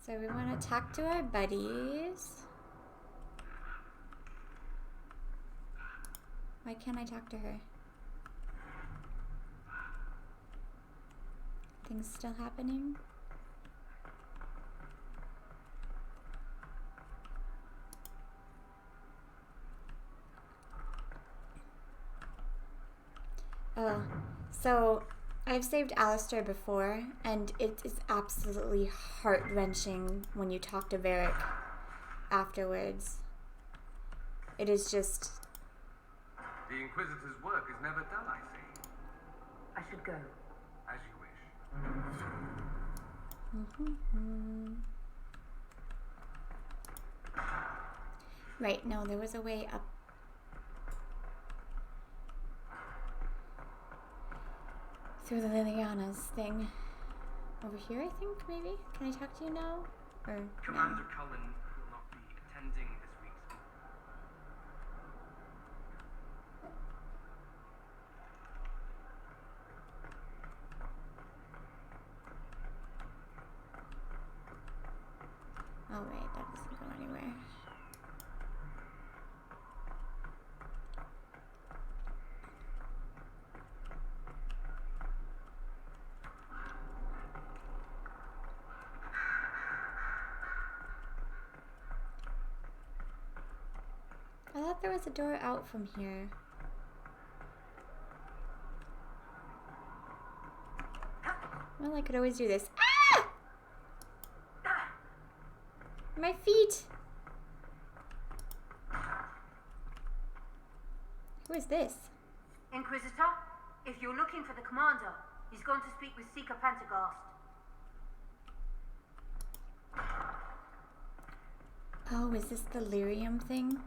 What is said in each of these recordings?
So we want to talk to our buddies. Why can't I talk to her? Things still happening? Oh, so I've saved Alistair before, and it is absolutely heart-wrenching when you talk to Varric afterwards. It is just... The Inquisitor's work is never done, I see. I should go. As you wish. Right, no, there was a way up. Through the Liliana's thing. Over here, I think, maybe? Can I talk to you now? Or Commander no? Cullen will not be attending this week's... Oh, wait, that doesn't go anywhere. I thought there was a door out from here. Well, I could always do this. Ah! My feet! Who is this? Inquisitor, if you're looking for the commander, he's gone to speak with Seeker Pentecost. Oh, is this the lyrium thing?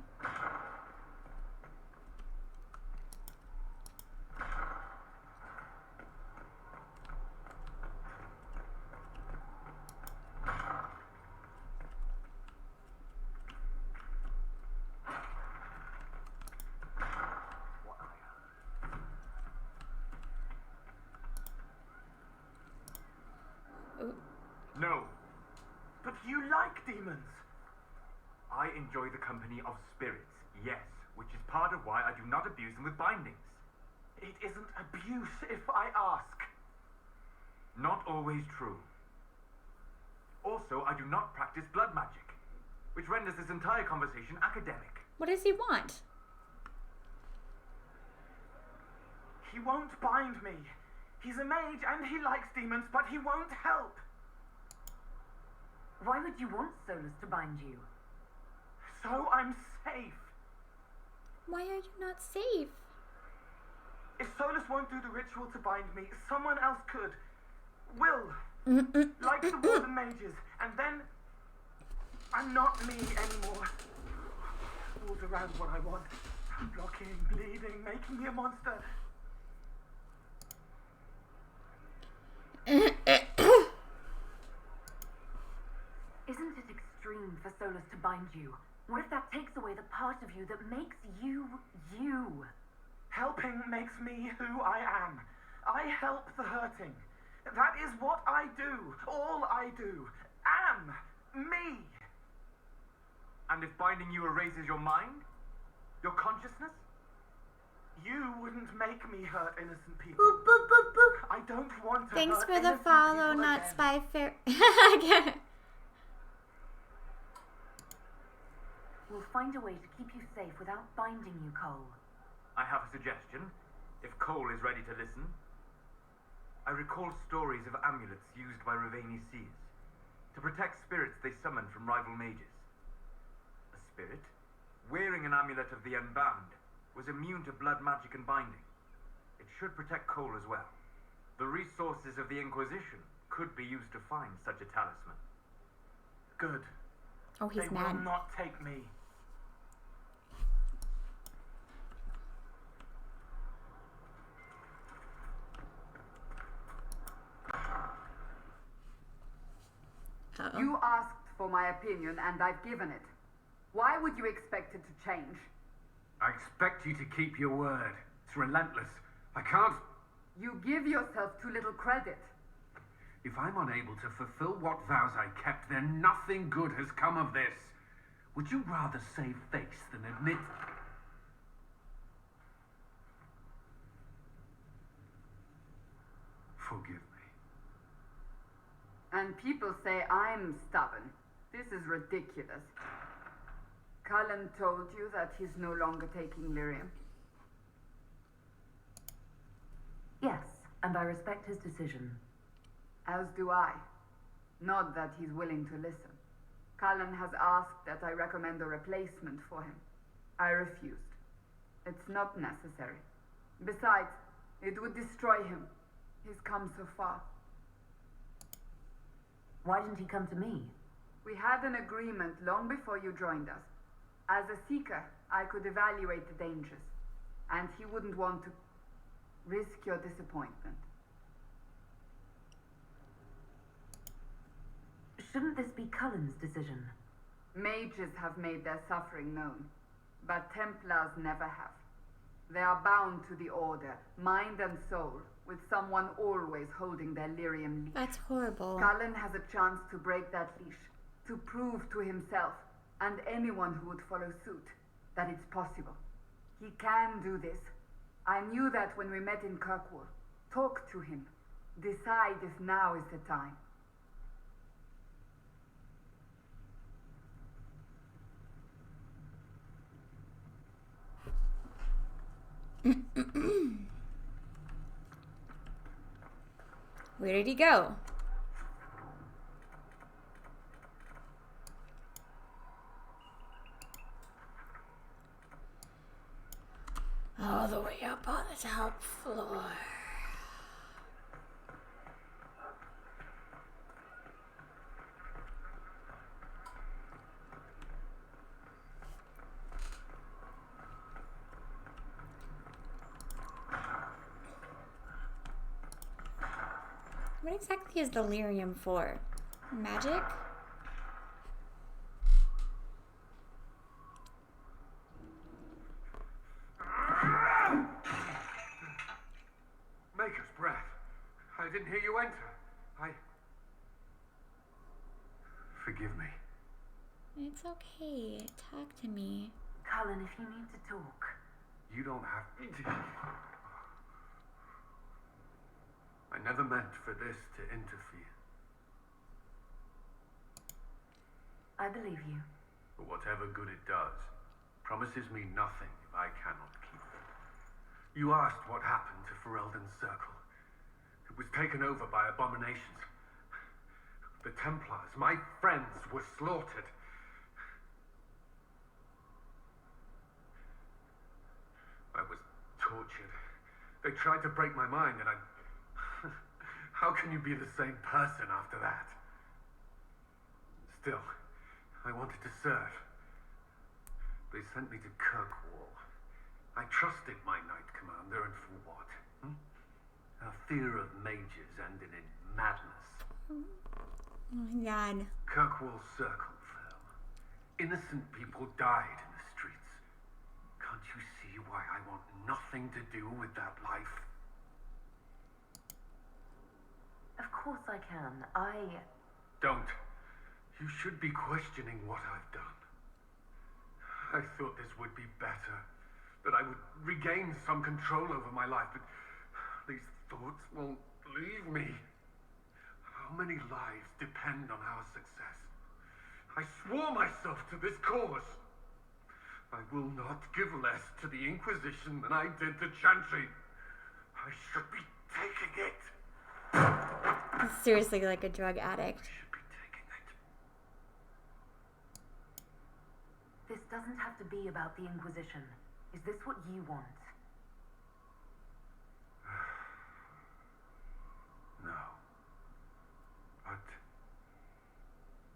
No. But you like demons. I enjoy the company of spirits, yes, which is part of why I do not abuse them with bindings. It isn't abuse if I ask. Not always true. Also, I do not practice blood magic, which renders this entire conversation academic. What does he want? He won't bind me. He's a mage and he likes demons, but he won't help. Why would you want Solus to bind you? So I'm safe. Why are you not safe? If Solus won't do the ritual to bind me, someone else could. Will. Like the Warden Mages. And then I'm not me anymore. Rules around what I want. Blocking, bleeding, making me a monster. Isn't it extreme for Solus to bind you? What if that takes away the part of you that makes you, you? Helping makes me who I am. I help the hurting. That is what I do. All I do. Am. Me. And if binding you erases your mind? Your consciousness? You wouldn't make me hurt innocent people. I don't want to Thanks hurt for the innocent follow, people not again. Spy Fair. Again. We'll find a way to keep you safe without binding you, Cole. I have a suggestion, if Cole is ready to listen. I recall stories of amulets used by Ravani seers to protect spirits they summon from rival mages. A spirit, wearing an amulet of the Unbound, was immune to blood magic and binding. It should protect Cole as well. The resources of the Inquisition could be used to find such a talisman. Good. Oh, he's They mad. will not take me. Uh-oh. You asked for my opinion, and I've given it. Why would you expect it to change? I expect you to keep your word. It's relentless. I can't... You give yourself too little credit. If I'm unable to fulfill what vows I kept, then nothing good has come of this. Would you rather save face than admit... Forgive me. And people say I'm stubborn. This is ridiculous. Cullen told you that he's no longer taking lyrium. Yes, and I respect his decision. As do I. Not that he's willing to listen. Cullen has asked that I recommend a replacement for him. I refused. It's not necessary. Besides, it would destroy him. He's come so far. Why didn't he come to me? We had an agreement long before you joined us. As a seeker, I could evaluate the dangers, and he wouldn't want to risk your disappointment. Shouldn't this be Cullen's decision? Mages have made their suffering known, but Templars never have. They are bound to the Order, mind and soul, with someone always holding their lyrium leash. That's horrible. Cullen has a chance to break that leash, to prove to himself, and anyone who would follow suit, that it's possible. He can do this. I knew that when we met in Kirkwall. Talk to him. Decide if now is the time. Where did he go? All the way up on the top floor. What exactly is the lyrium for? Magic? Maker's breath. I didn't hear you enter. Forgive me. It's okay. Talk to me. Cullen, if you need to talk. You don't have to. I never meant for this to interfere. I believe you. But whatever good it does, promises me nothing if I cannot keep it. You asked what happened to Ferelden's Circle. It was taken over by abominations. The Templars, my friends, were slaughtered. I was tortured. They tried to break my mind, and I... How can you be the same person after that? Still, I wanted to serve. They sent me to Kirkwall. I trusted my Knight Commander, and for what? Our fear of mages ended in madness. Oh my god. Kirkwall Circle fell. Innocent people died in the streets. Can't you see why I want nothing to do with that life? Of course I can. Don't. You should be questioning what I've done. I thought this would be better. That I would regain some control over my life, but these thoughts won't leave me. How many lives depend on our success? I swore myself to this cause. I will not give less to the Inquisition than I did to Chantry. I should be taking it. He's seriously like a drug addict. I should be taking it. This doesn't have to be about the Inquisition. Is this what you want? No. But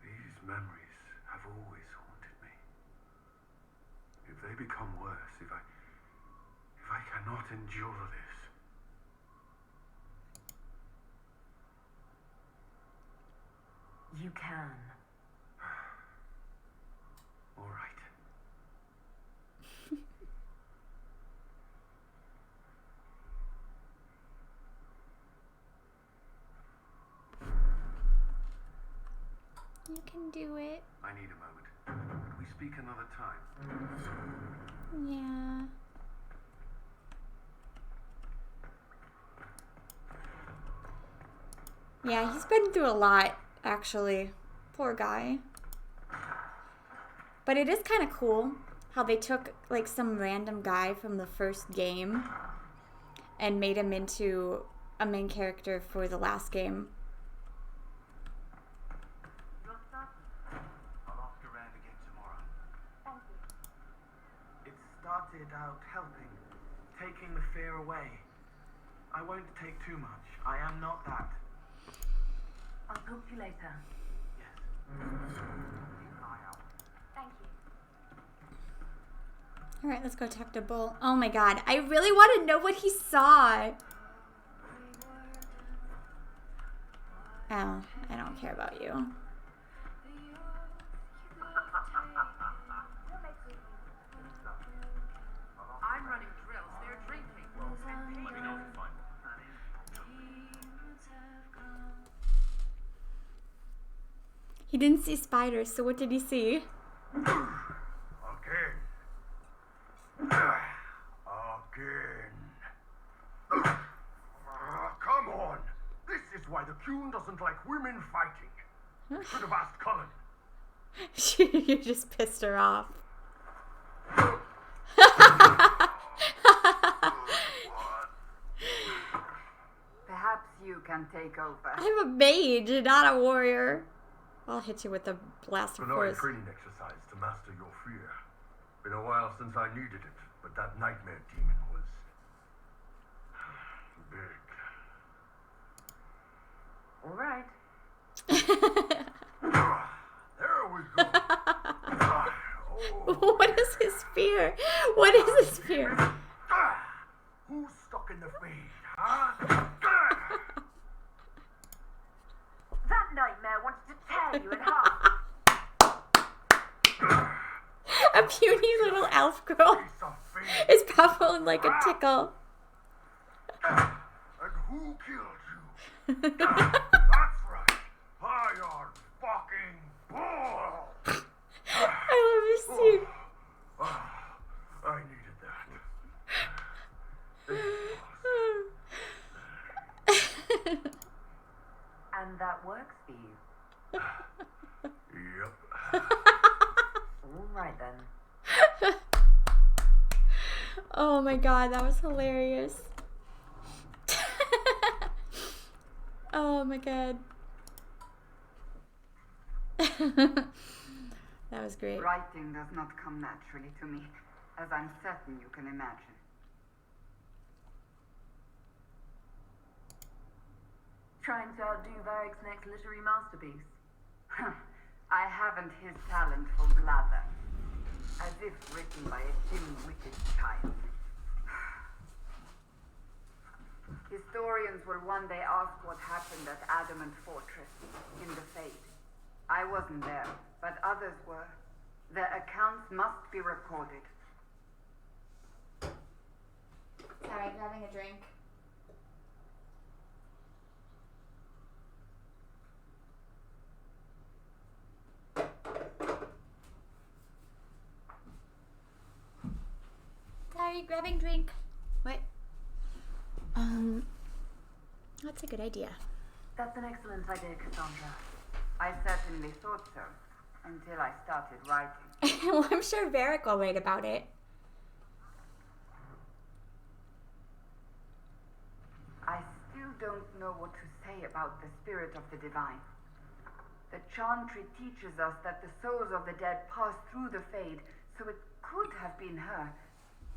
these memories have always haunted me. If they become worse, if I cannot endure this, You can. all right. can do it. I need a moment. Could we speak another time? Yeah. Yeah, he's been through a lot, actually. Poor guy. But it is kind of cool how they took, like, some random guy from the first game and made him into a main character for the last game. I'll ask around again tomorrow. It started out helping, taking the fear away. I won't take too much. I am not that. I'll talk to you later. Yes. Keep an eye out. Thank you. Alright, let's go talk to Bull. Oh my god, I really want to know what he saw. Oh, I don't care about you. I'm running drills. They're drinking. Let me know if you find them. He didn't see spiders, so what did he see? Again. Come on. This is why the Qun doesn't like women fighting. You should have asked Cullen. You just pissed her off. Perhaps you can take over. I'm a mage, not a warrior. I'll hit you with a blast of Another force. training exercise to master your fear. Been a while since I needed it, but that nightmare demon was big. All right. There we go. What is his fear? What is his fear? Who's stuck in the fade, huh? That nightmare wants to tear you in half. A puny little elf girl Piece of fade. is probably like a tickle. And who killed you? That's right. Iron fucking Bull. I love this scene. I needed that. And that works for you. Yep. All right then. Oh my god, that was hilarious. Oh my god. That was great. Writing does not come naturally to me, as I'm certain you can imagine. Trying to outdo Varric's next literary masterpiece. I haven't his talent for blather. As if written by a dim-witted child. Historians will one day ask what happened at Adamant Fortress in the Fade. I wasn't there, but others were. Their accounts must be recorded. Sorry, grabbing a drink. Sorry, grabbing drink. What? That's a good idea. That's an excellent idea, Cassandra. I certainly thought so, until I started writing. Well, I'm sure Varric will write about it. I still don't know what to say about the spirit of the divine. The Chantry teaches us that the souls of the dead pass through the Fade, so it could have been her.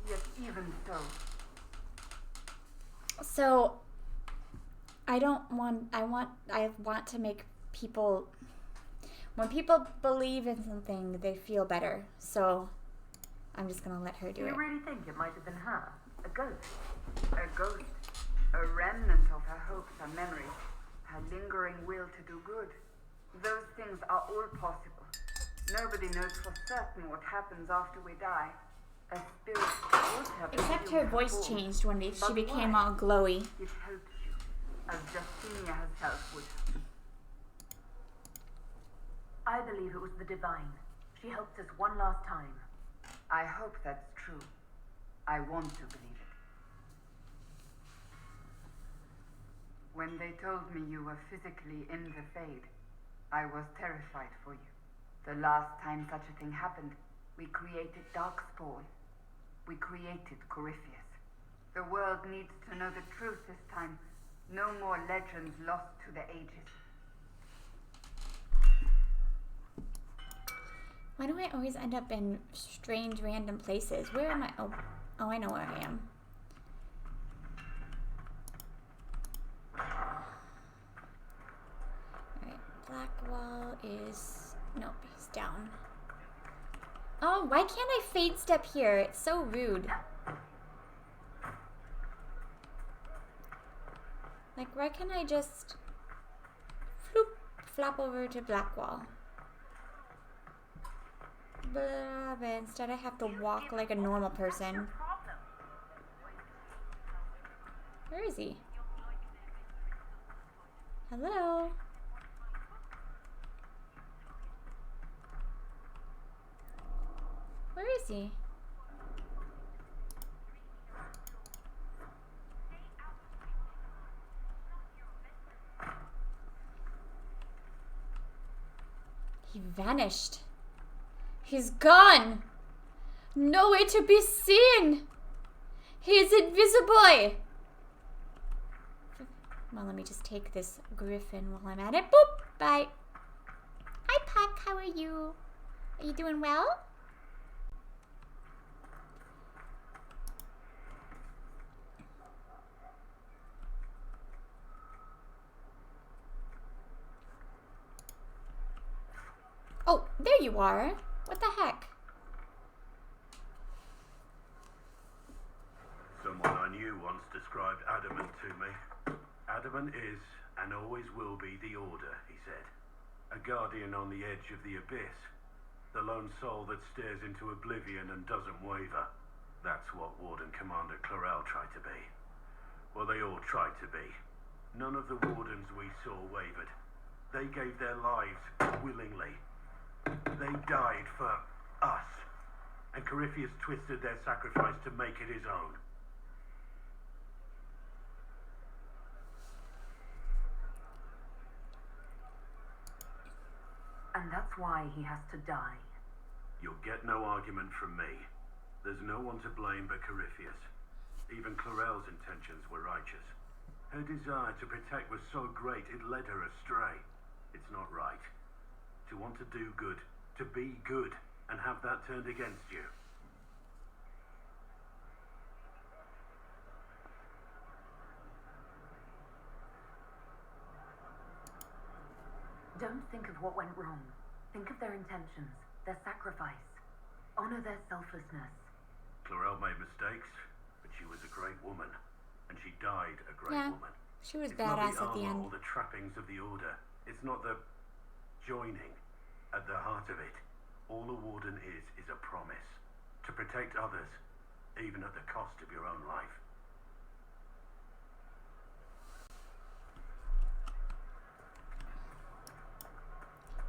Yet even so. So, I want to make people, when people believe in something, they feel better. So, I'm just gonna let her do You it. really think it might have been her? A ghost? A ghost. A remnant of her hopes and memories. Her lingering will to do good. Those things are all possible. Nobody knows for certain what happens after we die. A spirit would have Except her voice form, changed when she but became why? all glowy. It helps you, as Justinia herself would. I believe it was the Divine. She helped us one last time. I hope that's true. I want to believe it. When they told me you were physically in the Fade, I was terrified for you. The last time such a thing happened, we created Darkspawn. We created Corypheus. The world needs to know the truth this time. No more legends lost to the ages. Why do I always end up in strange, random places? Where am I? Oh, I know where I am. Alright, Blackwall is... Nope, he's down. Oh, why can't I fade step here? It's so rude. Like, why can't I just... Floop, flop over to Blackwall? But instead I have to walk like a normal person. Where is he? Hello? Where is he? He vanished. He's gone! Nowhere to be seen! He is invisible! Well, let me just take this griffin while I'm at it. Boop! Bye. Hi, Puck. How are you? Are you doing well? Oh, there you are. What the heck? Someone I knew once described adamant to me. Adamant is, and always will be, the Order, he said. A guardian on the edge of the abyss. The lone soul that stares into oblivion and doesn't waver. That's what Warden Commander Clarel tried to be. Well, they all tried to be. None of the wardens we saw wavered. They gave their lives willingly. They died for us, and Corypheus twisted their sacrifice to make it his own. And that's why he has to die. You'll get no argument from me. There's no one to blame but Corypheus. Even Clarel's intentions were righteous. Her desire to protect was so great it led her astray. It's not right. To want to do good, to be good, and have that turned against you. Don't think of what went wrong. Think of their intentions, their sacrifice. Honor their selflessness. Clarel made mistakes, but she was a great woman. And she died a great woman. She was It's badass not at the end. or the trappings of the Order. It's not the joining. At the heart of it, all a warden is a promise. To protect others, even at the cost of your own life.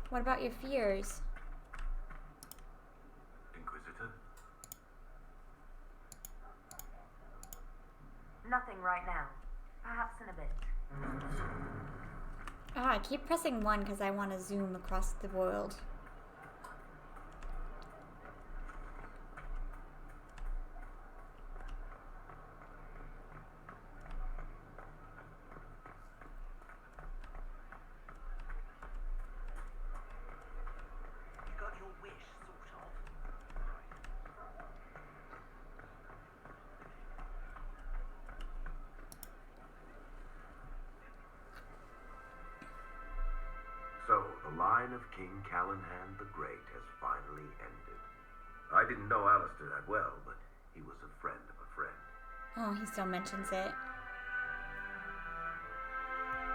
What about your fears? Inquisitor? Nothing right now. Perhaps in a bit. Ah, I keep pressing 1 because I want to zoom across the world. You got your wish, sort of. So, the line of King Callahan the Great has finally ended. I didn't know Alistair that well, but he was a friend of a friend. Oh, he still mentions it.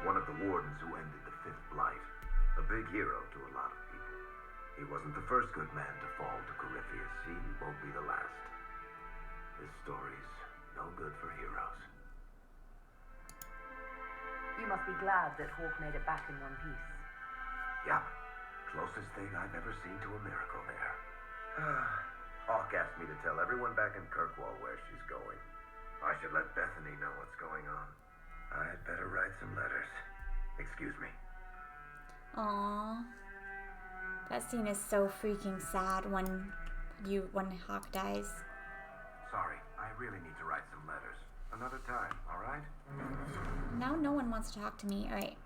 One of the wardens who ended the Fifth Blight. A big hero to a lot of people. He wasn't the first good man to fall to Corypheus. He won't be the last. His story's no good for heroes. You must be glad that Hawk made it back in one piece. Yeah, Closest thing I've ever seen to a miracle there. Hawk asked me to tell everyone back in Kirkwall where she's going. I should let Bethany know what's going on. I'd better write some letters. Excuse me. Aww. That scene is so freaking sad when Hawk dies. Sorry, I really need to write some letters. Another time, alright? Now no one wants to talk to me. Alright.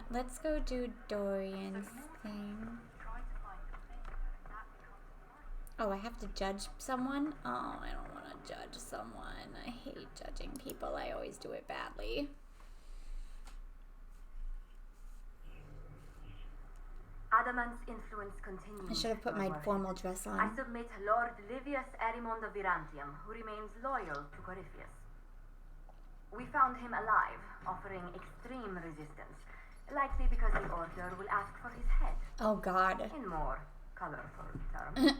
Let's go do Dorian's thing. Oh, I have to judge someone? Oh, I don't want to judge someone. I hate judging people. I always do it badly. Adamant's influence continues. I should have put my formal dress I on. submit Lord Livius Erimond of Virantium, who remains loyal to Corypheus. We found him alive, offering extreme resistance, likely because the Order will ask for his head. Oh, God. In more colorful terms.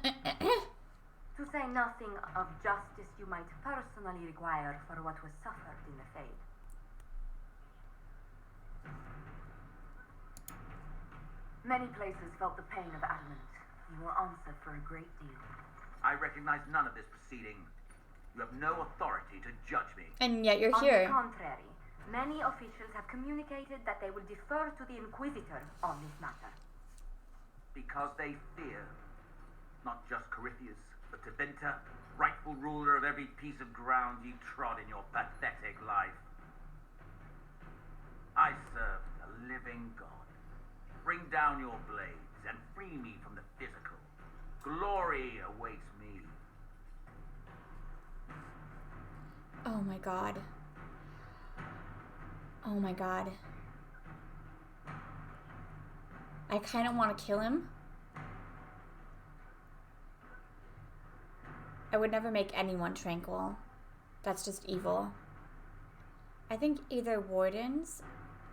To say nothing of justice you might personally require for what was suffered in the Fade. Many places felt the pain of Adamant. You will answer for a great deal. I recognize none of this proceeding. You have no authority to judge me. And yet you're On here. the contrary, many officials have communicated that they will defer to the Inquisitor on this matter. Because they fear not just Corypheus, but Teventa, rightful ruler of every piece of ground you trod in your pathetic life. I serve the living God. Bring down your blades and free me from the physical. Glory awaits me. Oh, my God. Oh, my God. I kind of want to kill him. I would never make anyone tranquil. That's just evil. I think either Wardens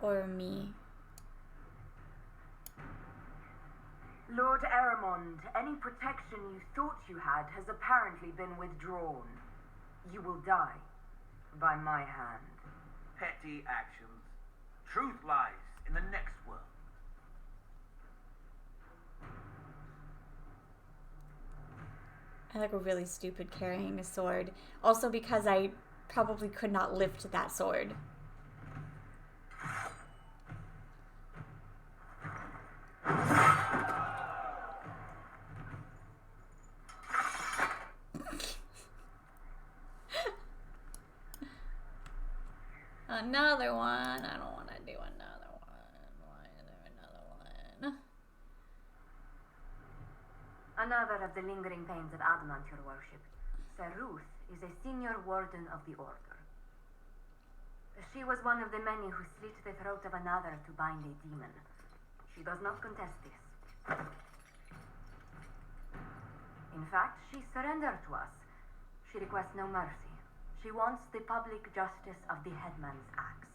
or me. Lord Erimond, any protection you thought you had has apparently been withdrawn. You will die by my hand. Petty actions. Truth lies in the next world. I look really stupid carrying a sword. Also because I probably could not lift that sword. Another one. I don't want to do another one. Why is there another one? Another of the lingering pains of Adamant, your worship. Sir Ruth is a senior warden of the Order. She was one of the many who slit the throat of another to bind a demon. She does not contest this. In fact, she surrendered to us. She requests no mercy. She wants the public justice of the headman's axe.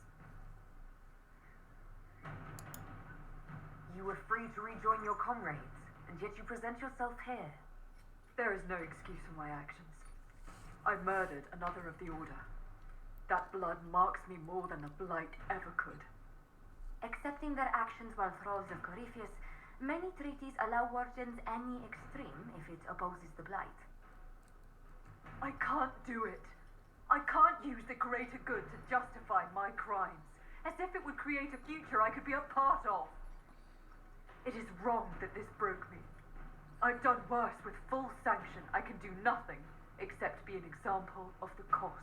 You were free to rejoin your comrades, and yet you present yourself here. There is no excuse for my actions. I murdered another of the Order. That blood marks me more than a blight ever could. Accepting their actions while thralls of Corypheus, many treaties allow wardens any extreme if it opposes the blight. I can't do it. I can't use the greater good to justify my crimes, as if it would create a future I could be a part of. It is wrong that this broke me. I've done worse with full sanction. I can do nothing except be an example of the cost.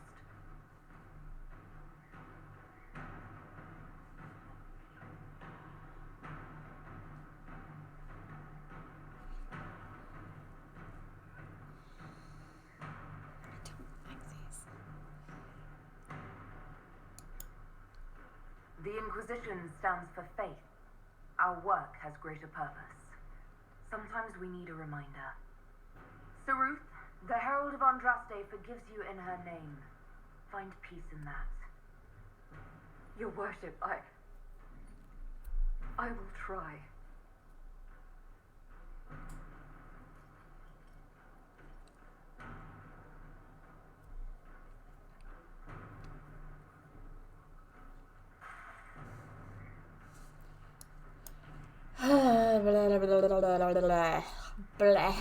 The Inquisition stands for faith. Our work has greater purpose. Sometimes we need a reminder. Sir Ruth, the Herald of Andraste forgives you in her name. Find peace in that. Your worship, I will try. Blah, Bleh.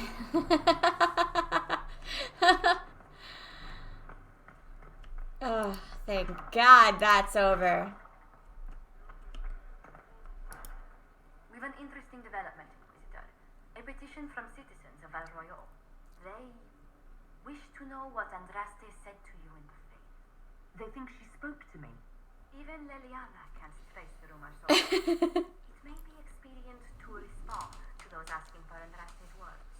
Oh, thank God that's over. We've an interesting development, Inquisitor. A petition from citizens of Val Royal. They wish to know what Andraste said to you in the faith. They think she spoke to me. Even Leliana can't trace the rumor so well. It may be expedient to respond to those asking for Andraste's words.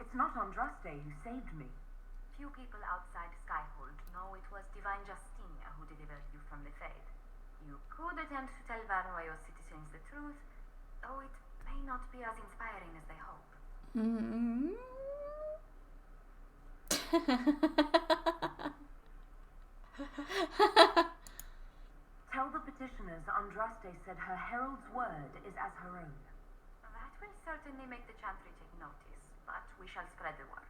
It's not Andraste who saved me. Few people outside Skyhold know it was Divine Justinia who delivered you from the Fade. You could attempt to tell Varroyo's citizens the truth, though it may not be as inspiring as they hope. Tell the petitioners Andraste said her herald's word is as her own. That will certainly make the Chantry take notice, but we shall spread the word.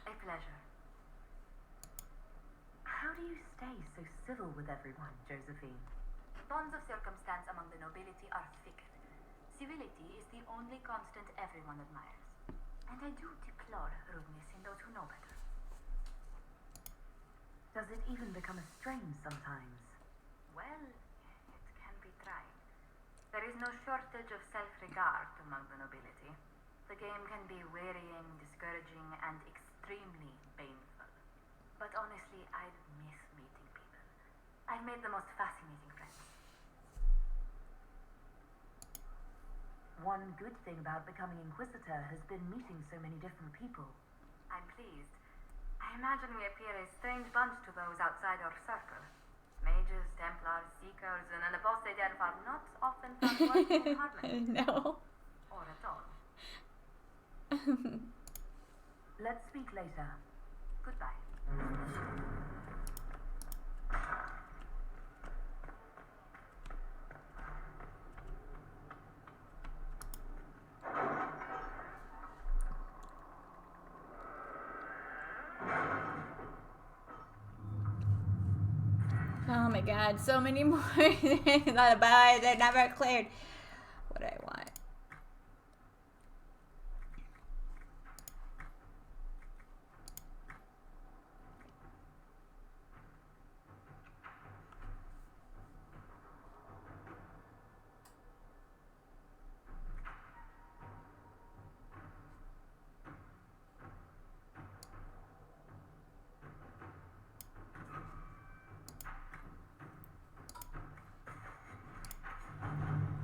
A pleasure. How do you stay so civil with everyone, Josephine? Bonds of circumstance among the nobility are thick. Civility is the only constant everyone admires. And I do deplore rudeness in those who know better. Does it even become a strain sometimes? Well, it can be trying. There is no shortage of self-regard among the nobility. The game can be wearying, discouraging, and extremely painful. But honestly, I miss meeting people. I've made the most fascinating friends. One good thing about becoming Inquisitor has been meeting so many different people. I'm pleased. I imagine we appear a strange bunch to those outside our circle. Mages, Templars, Seekers, and an apostate elf are not often found working in harmony. No. Or at all. Let's speak later. Goodbye. Oh my God, so many more things, but they're never cleared. What do I want?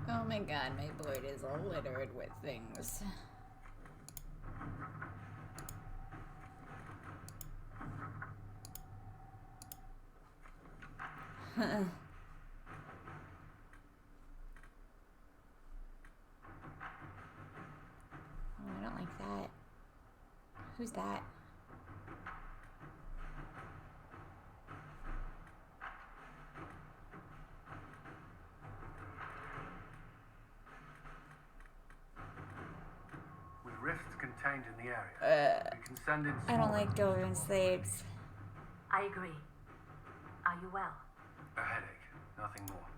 Oh my God, my board is all littered with things. Oh, I don't like that. Who's that? With rifts contained in the area, we can send in I don't small like Doran slaves. I agree. Are you well? A headache, nothing more.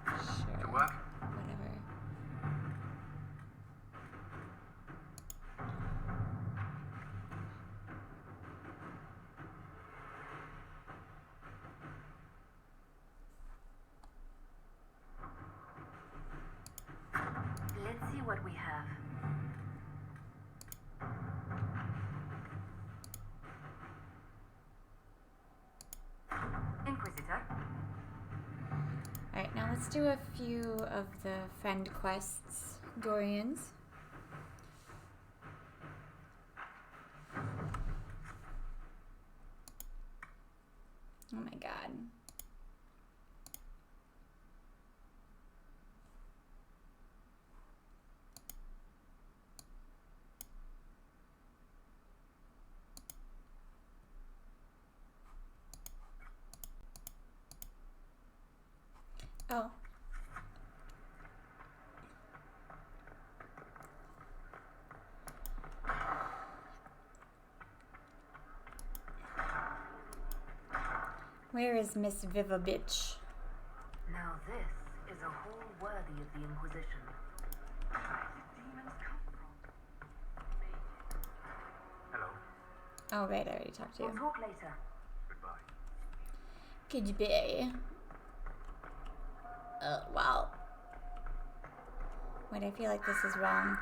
Sure. To work? Whatever. Let's see what we have. Inquisitor? Alright, now let's do a few of the friend quests. Dorians. Oh my God. Oh. Where is Miss Viva bitch? Now this is a hall worthy of the Inquisition. Where did demons come from? Hello. Oh, right, I already talked to We'll you. talk later. Goodbye. Goodbye. Wow. Wait, I feel like this is wrong.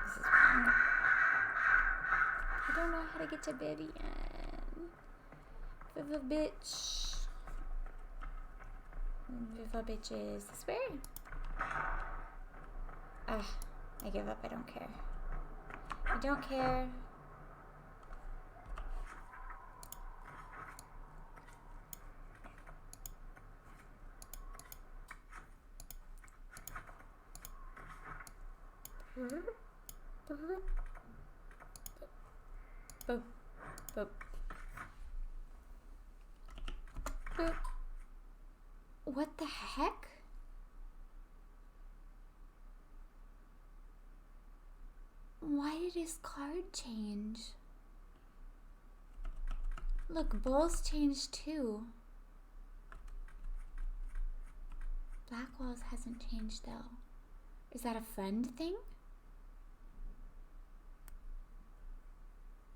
This is wrong. I don't know how to get to Vivian. Viva bitch. Viva bitches. This way? Ah, I give up. I don't care. I don't care. Boop. Boop. Boop. What the heck? Why did his card change? Look, Bull's changed too. Blackwell's hasn't changed though. Is that a friend thing?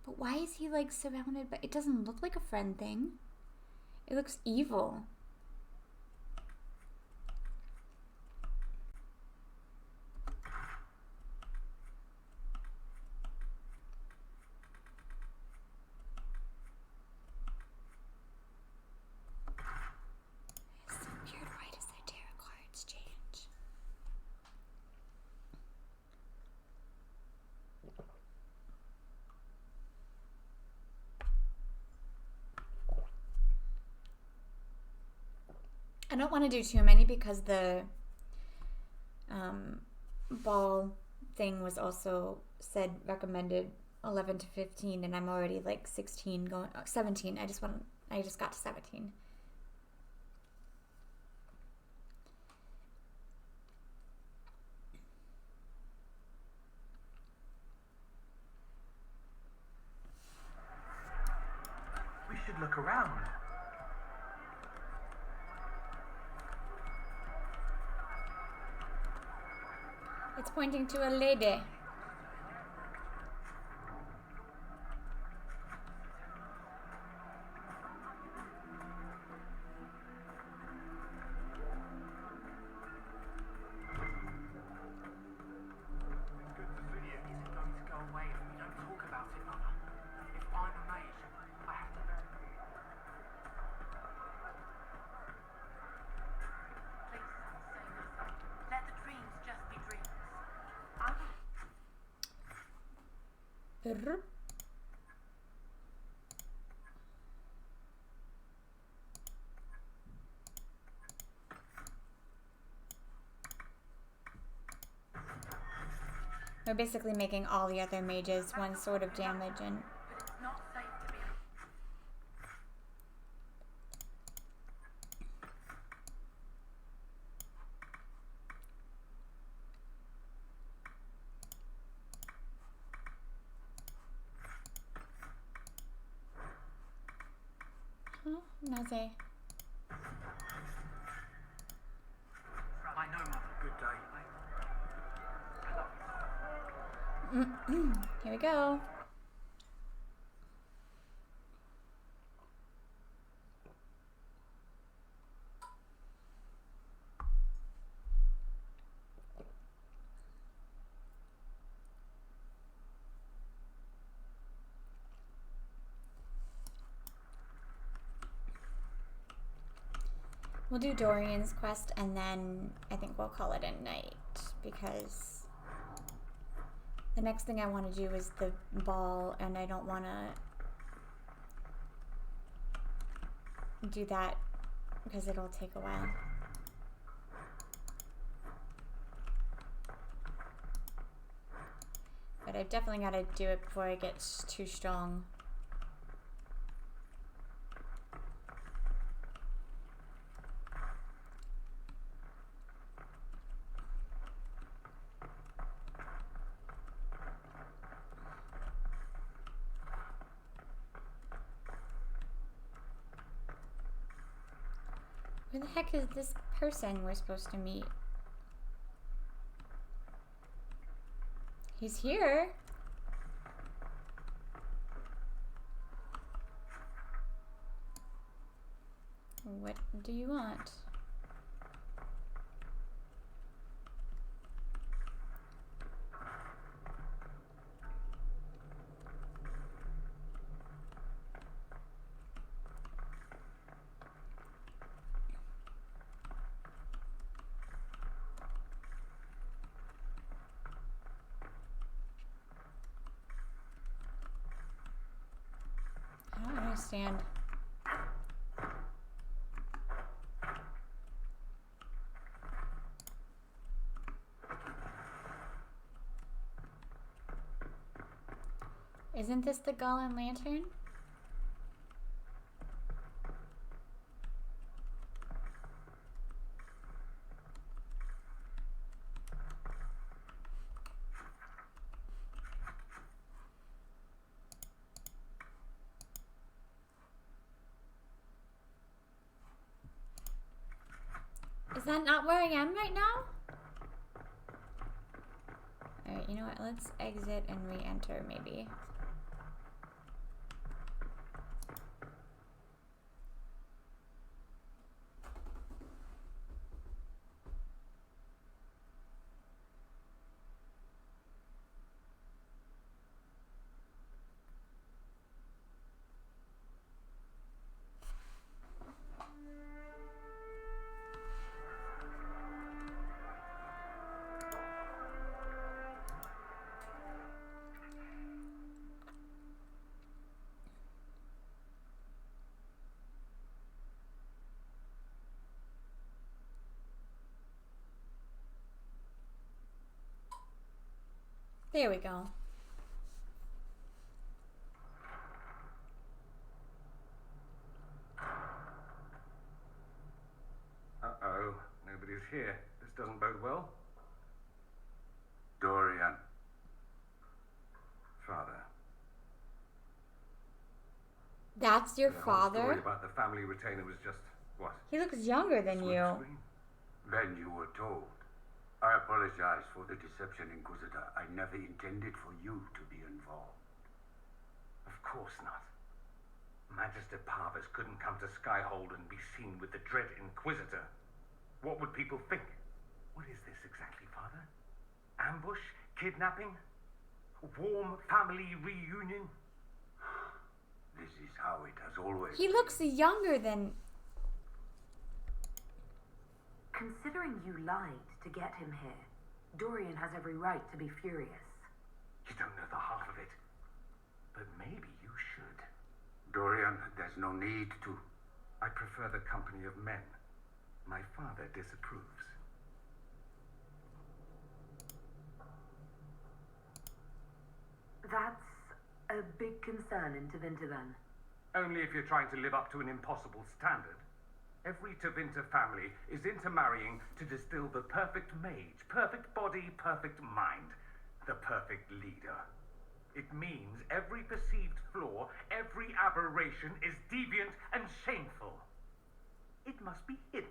But why is he like surrounded by... It doesn't look like a friend thing. It looks evil. It's so weird. Why does their tarot cards change? I don't want to do too many because the ball thing was also said recommended 11 to 15 and I'm already like 16 going 17. I just got to 17. We should look around. It's pointing to a lady. We're basically making all the other mages one sort of damage and... Naze. I know, Mother. Good day. Here we go. We'll do Dorian's quest and then I think we'll call it a night because the next thing I want to do is the ball and I don't want to do that because it'll take a while. But I've definitely got to do it before it gets too strong. Where the heck is this person we're supposed to meet? He's here. What do you want? I don't understand. Isn't this the Golden Lantern? Is that not where I am right now? Alright, you know what? Let's exit and re-enter maybe. There we go. Uh-oh. Nobody's here. This doesn't bode well. Dorian. Father. That's your The whole story father? about the family retainer was just, what? He looks younger than you. Smokescreen? Then you were told. I apologize for the deception, Inquisitor. I never intended for you to be involved. Of course not. Magister Parvus couldn't come to Skyhold and be seen with the dread Inquisitor. What would people think? What is this exactly, Father? Ambush? Kidnapping? Warm family reunion? This is how it has always He looks younger than... Considering you lied to get him here, Dorian has every right to be furious. You don't know the half of it. But maybe you should. Dorian, there's no need to. I prefer the company of men. My father disapproves. That's a big concern in Tevinter then. Only if you're trying to live up to an impossible standard. Every Tevinter family is intermarrying to distill the perfect mage, perfect body, perfect mind, the perfect leader. It means every perceived flaw, every aberration is deviant and shameful. It must be hidden.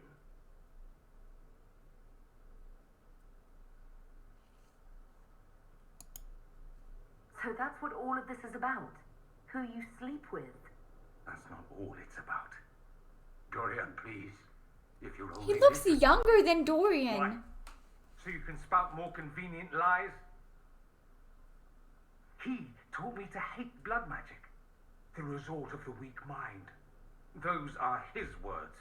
So that's what all of this is about? Who you sleep with? That's not all it's about. Dorian, please. If you'll only He looks listen. younger than Dorian. Why? So you can spout more convenient lies? He taught me to hate blood magic, the resort of the weak mind. Those are his words.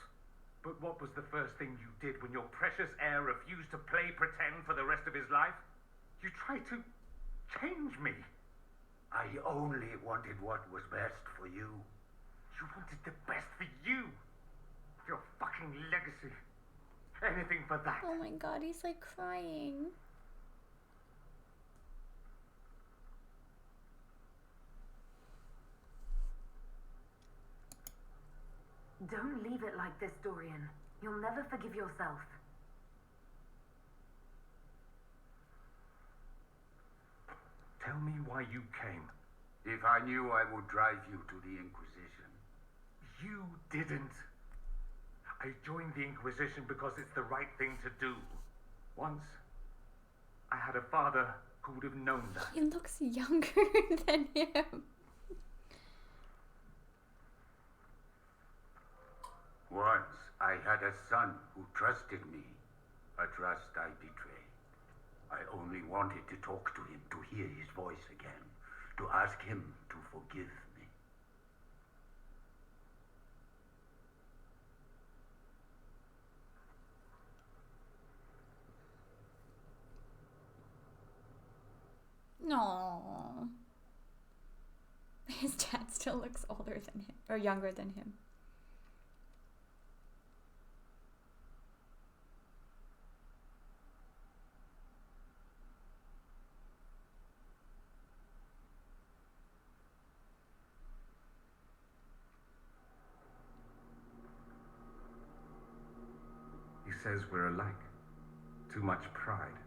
But what was the first thing you did when your precious heir refused to play pretend for the rest of his life? You tried to change me. I only wanted what was best for you. You wanted the best for you. Your fucking legacy. Anything for that. Oh my god, he's like crying. Don't leave it like this, Dorian. You'll never forgive yourself. Tell me why you came. If I knew, I would drive you to the Inquisition. You didn't. I joined the Inquisition because it's the right thing to do. Once, I had a father who would have known that. He looks younger than him. Once I had a son who trusted me, a trust I betrayed. I only wanted to talk to him, to hear his voice again, to ask him to forgive me. No. His dad still looks older than him, or younger than him. He says we're alike. Too much pride.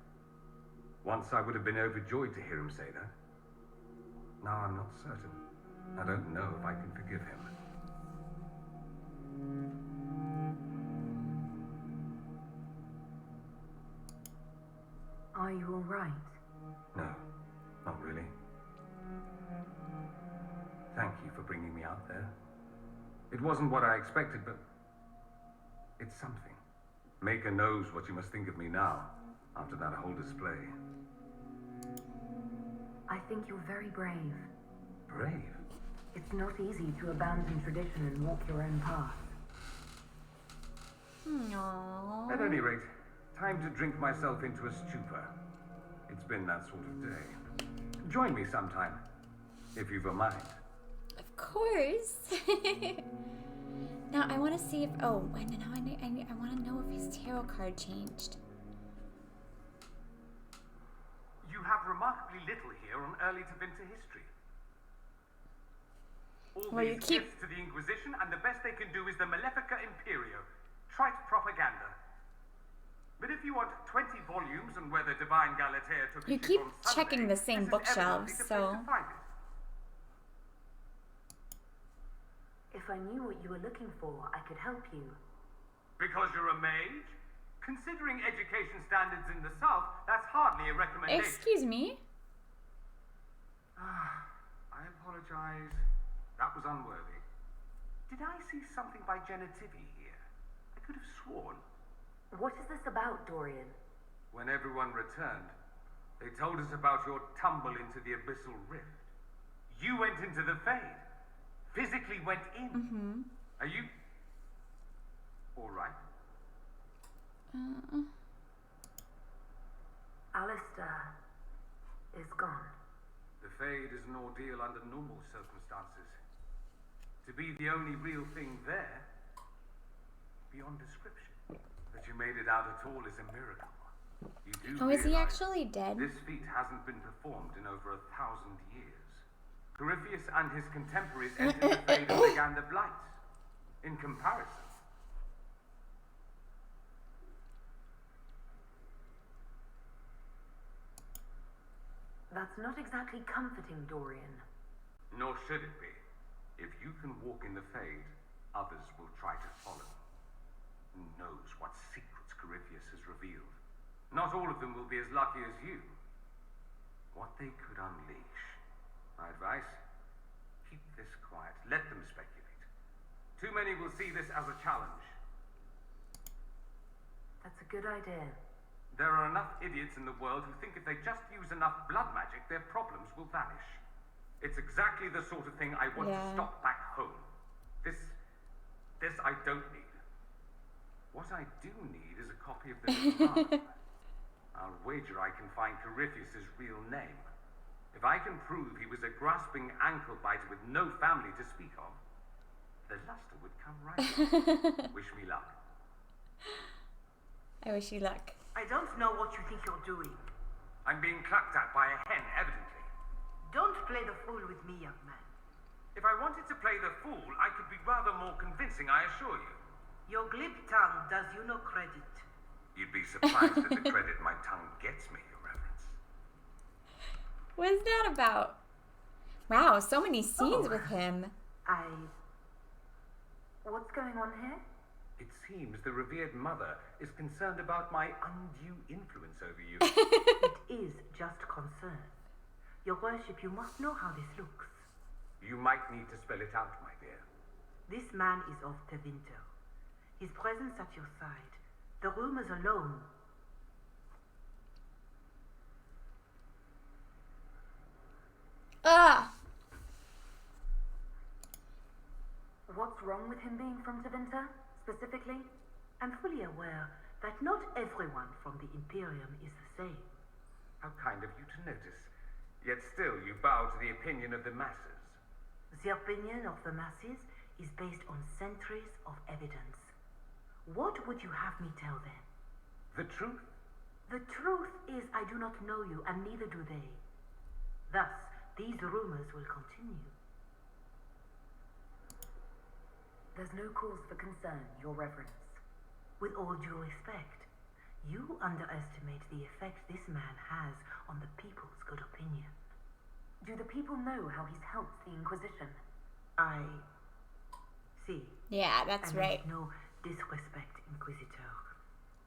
Once I would have been overjoyed to hear him say that. Now I'm not certain. I don't know if I can forgive him. Are you all right? No, not really. Thank you for bringing me out there. It wasn't what I expected, but it's something. Maker knows what you must think of me now, after that whole display. I think you're very brave. Brave? It's not easy to abandon tradition and walk your own path. Aww. At any rate, time to drink myself into a stupor. It's been that sort of day. Join me sometime, if you've a mind. Of course. Now I want to see if. Oh, and now I want to know if his tarot card changed. You have remarkably little here on early to Vinter history. All Well, you these keep- gifts to the Inquisition, and the best they can do is the Malefica Imperio. Trite propaganda. But if you want 20 volumes on whether Divine Galatea took a You ship keep on Sunday, checking the same this is bookshelves, evidently the so. place to find it. If I knew what you were looking for, I could help you. Because you're a mage? Considering education standards in the South, that's hardly a recommendation. Excuse me. I apologize. That was unworthy. Did I see something by Genitivi here? I could have sworn. What is this about, Dorian? When everyone returned, they told us about your tumble into the abyssal rift. You went into the Fade. Physically went in. Mm-hmm. Are you... all right? Alistair is gone. The Fade is an ordeal under normal circumstances. To be the only real thing there, beyond description. That you made it out at all is a miracle. You do Oh, is he realize actually dead? This feat hasn't been performed in over 1,000 years. Corypheus and his contemporaries entered the Fade and began the Blights. In comparison, That's not exactly comforting, Dorian. nor should it be. If you can walk in the Fade, others will try to follow. Who knows what secrets Corypheus has revealed? Not all of them will be as lucky as you. What they could unleash. My advice, keep this quiet. Let them speculate. Too many will see this as a challenge. That's a good idea. There are enough idiots in the world who think if they just use enough blood magic, their problems will vanish. It's exactly the sort of thing I want to stop back home. This I don't need. What I do need is a copy of the Divine. I'll wager I can find Corypheus' real name. If I can prove he was a grasping ankle biter with no family to speak of, the luster would come right off. Wish me luck. I wish you luck. I don't know what you think you're doing. I'm being clapped at by a hen, evidently. Don't play the fool with me, young man. If I wanted to play the fool, I could be rather more convincing, I assure you. Your glib tongue does you no credit. You'd be surprised at the credit my tongue gets me, Your Reverence. What is that about? Wow, so many scenes with him. What's going on here? It seems the revered mother is concerned about my undue influence over you. It is just concern. Your worship, you must know how this looks. You might need to spell it out, my dear. This man is of Tevinter. His presence at your side, the rumors alone. Ah! What's wrong with him being from Tevinter, specifically? I'm fully aware that not everyone from the Imperium is the same. How kind of you to notice. Yet still you bow to the opinion of the masses. The opinion of the masses is based on centuries of evidence. What would you have me tell them? The truth? The truth is I do not know you, and neither do they. Thus, these rumors will continue. There's no cause for concern, Your Reverence. With all due respect, you underestimate the effect this man has on the people's good opinion. Do the people know how he's helped the Inquisition? I see. Yeah, that's right. No disrespect, Inquisitor.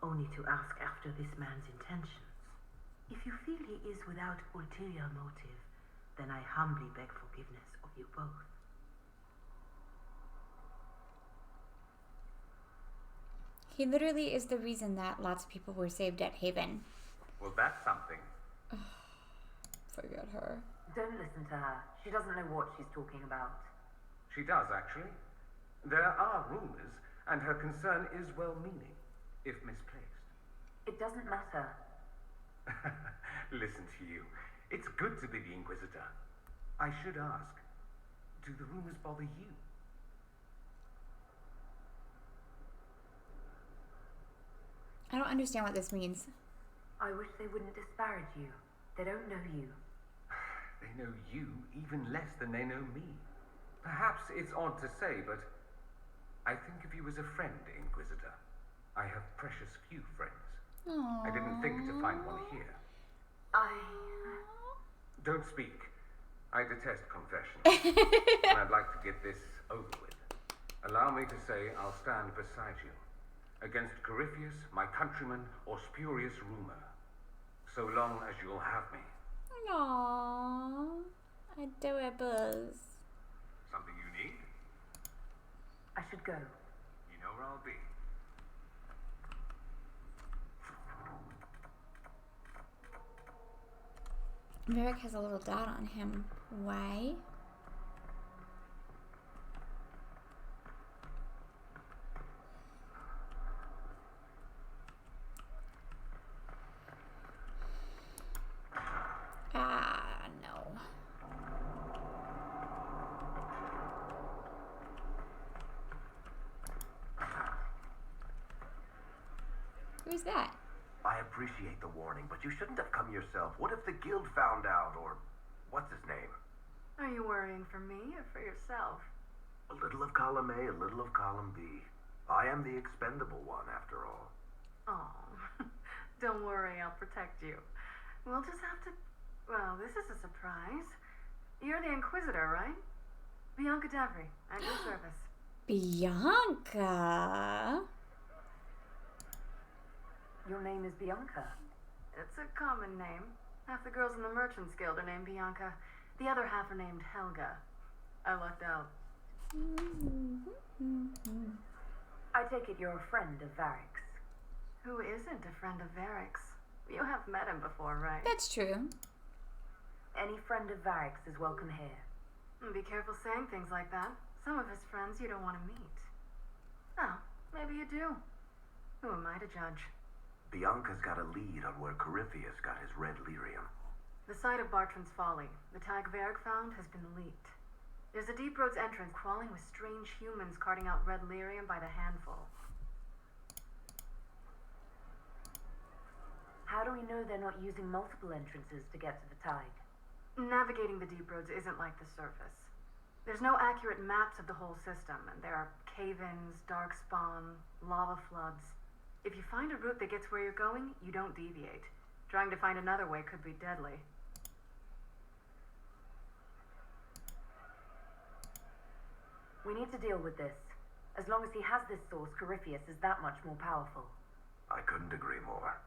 Only to ask after this man's intentions. If you feel he is without ulterior motive, then I humbly beg forgiveness of you both. He literally is the reason that lots of people were saved at Haven. Well, that's something. Forget her. Don't listen to her. She doesn't know what she's talking about. She does, actually. There are rumors, and her concern is well-meaning, if misplaced. It doesn't matter. Listen to you. It's good to be the Inquisitor. I should ask, do the rumors bother you? I don't understand what this means. I wish they wouldn't disparage you. They don't know you. They know you even less than they know me. Perhaps it's odd to say, but I think of you as a friend, Inquisitor. I have precious few friends. Aww. I didn't think to find one here. Don't speak. I detest confession. I'd like to get this over with. Allow me to say I'll stand beside you. Against Corypheus, my countrymen, or spurious rumor. So long as you'll have me. Aww. Adorables. Something you need? I should go. You know where I'll be. Varric has a little dot on him. Why? No. Who's that? I appreciate the warning, but you shouldn't have come yourself. What if the guild found out, or what's his name? Are you worrying for me or for yourself? A little of column A, a little of column B. I am the expendable one, after all. Oh, don't worry, I'll protect you. We'll just have to... Well, this is a surprise. You're the Inquisitor, right? Bianca Davry, at your service. Bianca? Your name is Bianca. It's a common name. Half the girls in the Merchants Guild are named Bianca. The other half are named Helga. I lucked out. I take it you're a friend of Varric's. Who isn't a friend of Varric's? You have met him before, right? That's true. Any friend of Varric's is welcome here. Be careful saying things like that. Some of his friends you don't want to meet. Oh, maybe you do. Who am I to judge? Bianca's got a lead on where Corypheus got his red lyrium. The site of Bartram's Folly, the tag Varric found, has been leaked. There's a Deep Roads entrance crawling with strange humans carting out red lyrium by the handful. How do we know they're not using multiple entrances to get to the tide? Navigating the Deep Roads isn't like the surface. There's no accurate maps of the whole system, and there are cave-ins, dark spawn, lava floods. If you find a route that gets where you're going, you don't deviate. Trying to find another way could be deadly. We need to deal with this. As long as he has this source, Corypheus is that much more powerful. I couldn't agree more.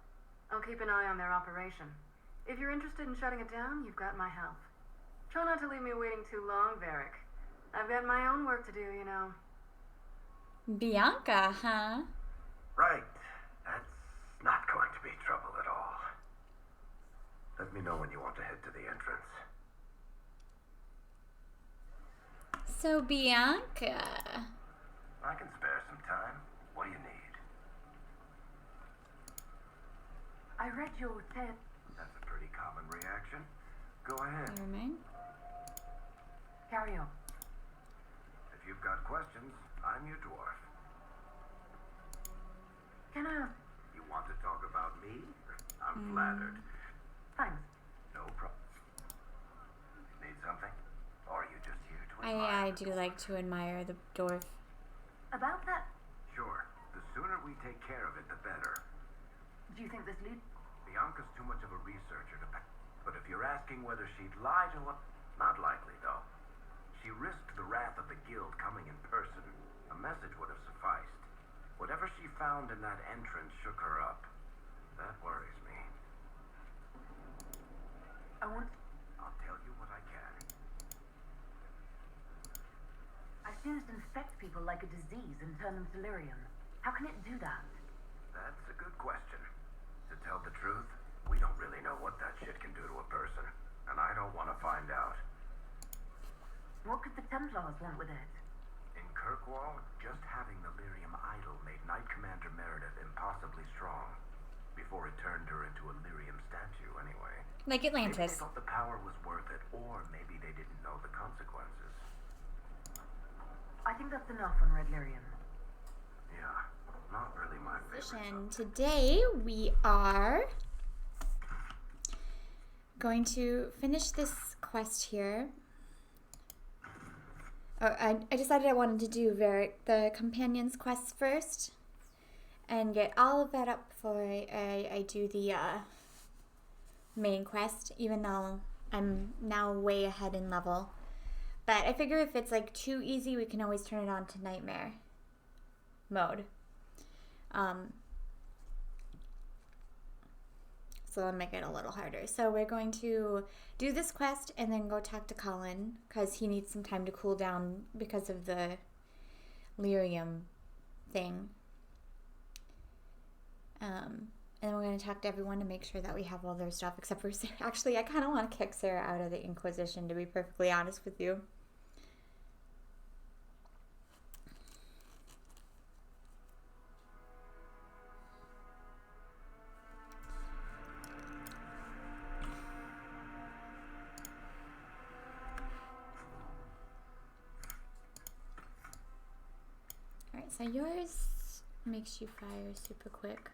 I'll keep an eye on their operation. If you're interested in shutting it down, you've got my help. Try not to leave me waiting too long, Varric. I've got my own work to do, you know. Bianca, huh? Right. That's not going to be trouble at all. Let me know when you want to head to the entrance. So, Bianca. I can spare some time. What do you need? I read your tip. That's a pretty common reaction. Go ahead. Never mind. Carry on. If you've got questions, I'm your dwarf. Can I... You want to talk about me? I'm flattered. Thanks. No problem. Need something? Or are you just here to admire? I do like to admire the dwarf. About that, Sure. The sooner we take care of it, the better. do you think this lead... Bianca's too much of a researcher to pack. But if you're asking whether she'd lie to what... Not likely, though. She risked the wrath of the guild coming in person. A message would have sufficed. Whatever she found in that entrance shook her up. That worries me. I want... I'll tell you what I can. I've seen it infect people like a disease and turn them to lyrium. How can it do that? That's a good question. To tell the truth, we don't really know what that shit can do to a person. And I don't want to find out. What could the Templars want with it? In Kirkwall, just having the lyrium idol made Knight Commander Meredith impossibly strong. Before it turned her into a lyrium statue, anyway. Like Maybe Atlantis. they thought the power was worth it, or maybe they didn't know the consequences. I think that's enough on Red Lyrium. Yeah, not really my favorite. Today we are going to finish this quest here. I decided I wanted to do the Companions quest first and get all of that up before I do the main quest, even though I'm now way ahead in level. But I figure if it's like too easy, we can always turn it on to nightmare mode. So it'll make it a little harder. So we're going to do this quest and then go talk to Colin because he needs some time to cool down because of the lyrium thing. And then we're going to talk to everyone to make sure that we have all their stuff except for Sarah. Actually, I kind of want to kick Sarah out of the Inquisition, to be perfectly honest with you. Alright, so yours makes you fire super quick.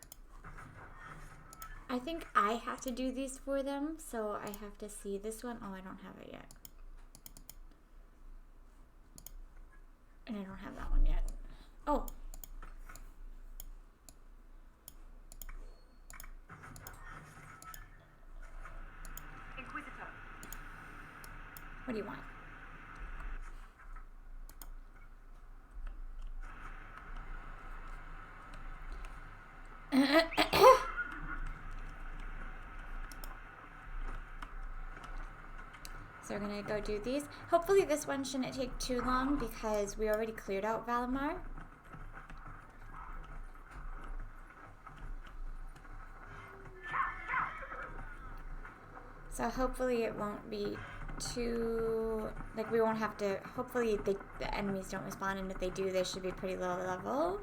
I think I have to do these for them, so I have to see this one. Oh, I don't have it yet. And I don't have that one yet. Oh. Inquisitor. What do you want? So we're gonna go do these. Hopefully this one shouldn't take too long because we already cleared out Valimar. So hopefully it won't be too, like we won't have to, hopefully the enemies don't respawn, and if they do, they should be pretty low level.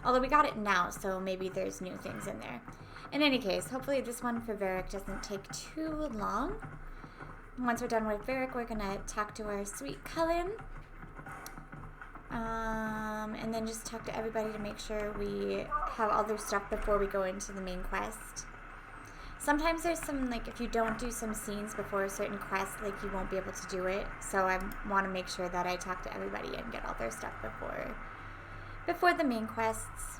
Although we got it now, so maybe there's new things in there. In any case, hopefully this one for Varric doesn't take too long. Once we're done with Varric, we're going to talk to our sweet Cullen. And then just talk to everybody to make sure we have all their stuff before we go into the main quest. Sometimes there's some, like, if you don't do some scenes before a certain quest, like, you won't be able to do it. So I want to make sure that I talk to everybody and get all their stuff before the main quests.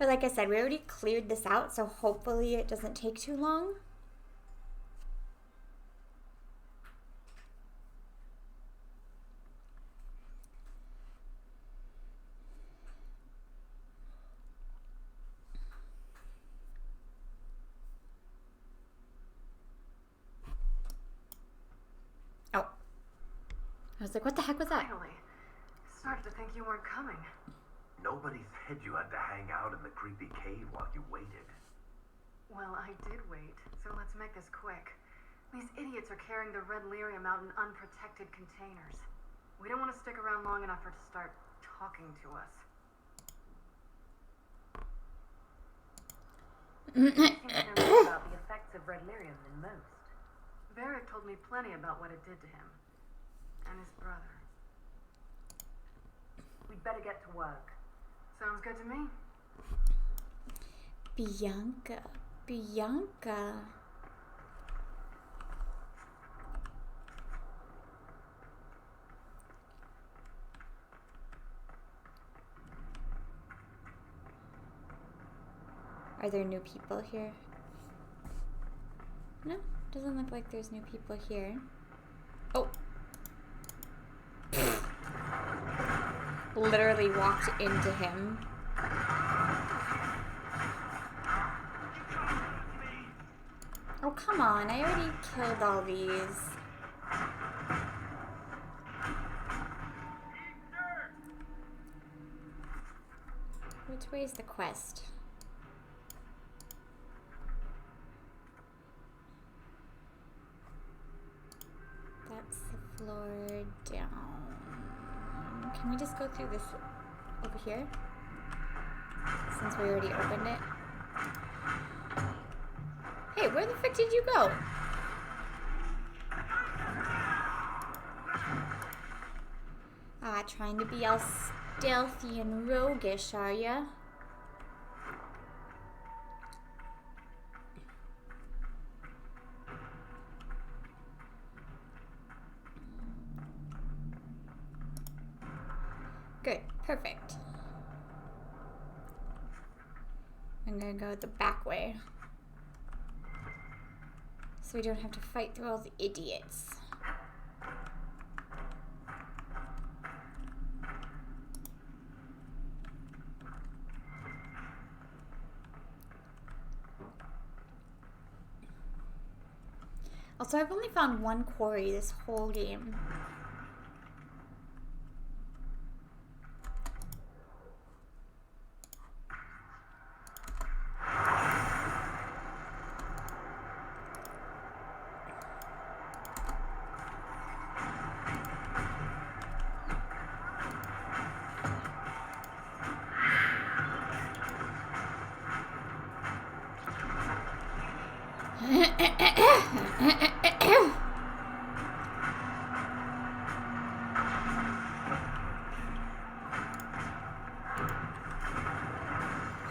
But like I said, we already cleared this out, so hopefully it doesn't take too long. Oh. I was like, what the heck was that? Finally. Started to think you weren't coming. Nobody said you had to hang out in the creepy cave while you waited. Well, I did wait, so let's make this quick. These idiots are carrying the red lyrium out in unprotected containers. We don't want to stick around long enough for it to start talking to us. You seem to know more about the effects of red lyrium than most. Varric told me plenty about what it did to him. And his brother. We'd better get to work. Sounds good to me. Bianca. Bianca. Are there new people here? No, doesn't look like there's new people here. Oh. Literally walked into him. Oh, come on. I already killed all these. Which way is the quest? That's the floor down. Can we just go through this over here? Since we already opened it. Hey, where the frick did you go? Ah, trying to be all stealthy and roguish, are ya? Good, perfect. I'm gonna go the back way. So we don't have to fight through all the idiots. Also, I've only found one quarry this whole game.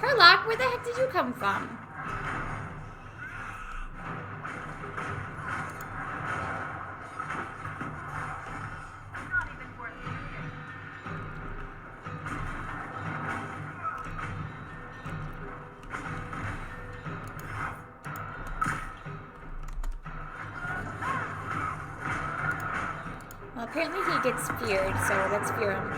Herlock, where the heck did you come from? Well, apparently he gets feared, so let's fear him.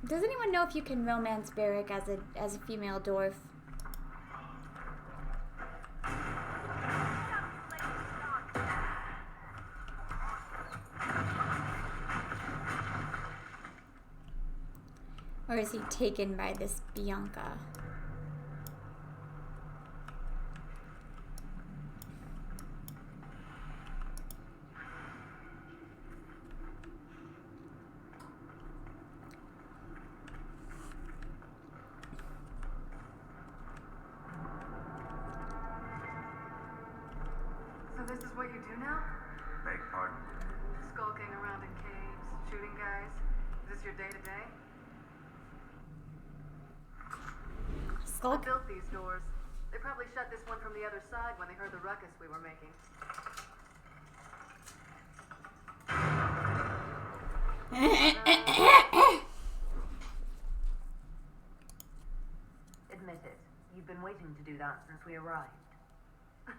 Does anyone know if you can romance Varric as a female dwarf? Or is he taken by this Bianca? this your day-to-day? I Skulk. built these doors. They probably shut this one from the other side when they heard the ruckus we were making. Admit it. You've been waiting to do that since we arrived.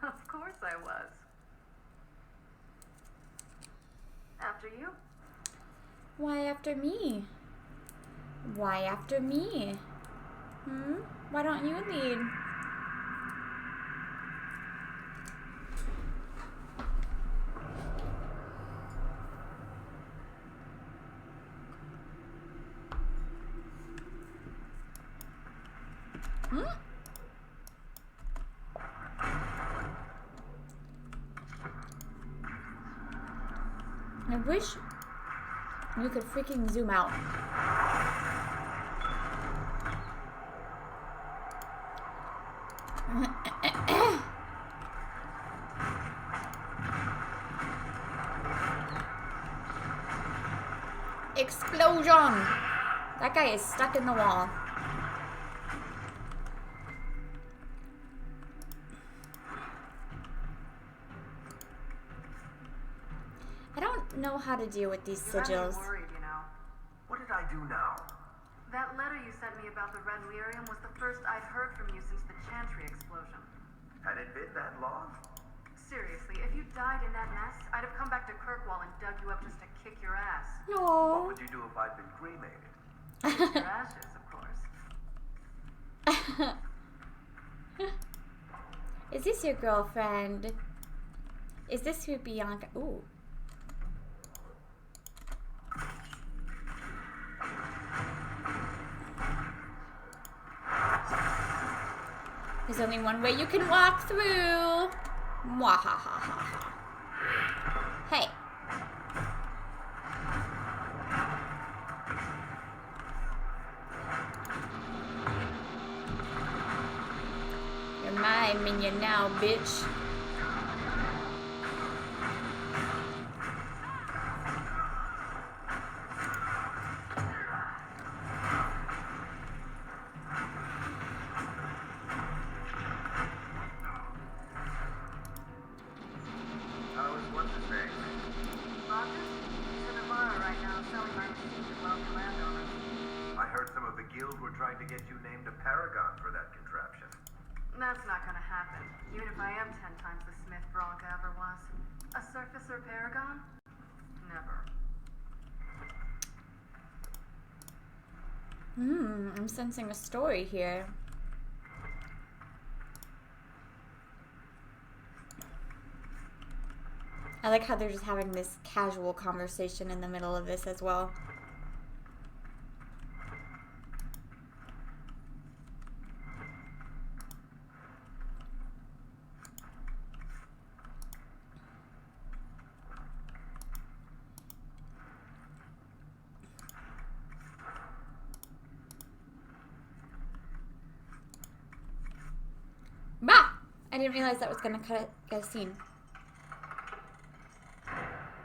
Of course I was. After you? Why after me? Why after me? Why don't you lead? I wish you could freaking zoom out. Explosion! That guy is stuck in the wall. I don't know how to deal with these sigils. I'm worried, you know. What did I do now? That letter you sent me about the red lyrium was the first I've heard from you since the Chantry explosion. Had it been that long? Seriously, if you died in that mess, I'd have come back to Kirkwall and dug you up just to kick your ass. What would you do if I'd been cremated? Kick your ashes, of course. Is this your girlfriend? Is this who Bianca? Ooh. There's only one way you can walk through. Mwahahaha. Hey. You're my minion now, bitch. That's not gonna happen, even if I am 10 times the Smith Bronca ever was. A surfacer paragon? Never. I'm sensing a story here. I like how they're just having this casual conversation in the middle of this as well. Bah! I didn't realize that was gonna cut a scene.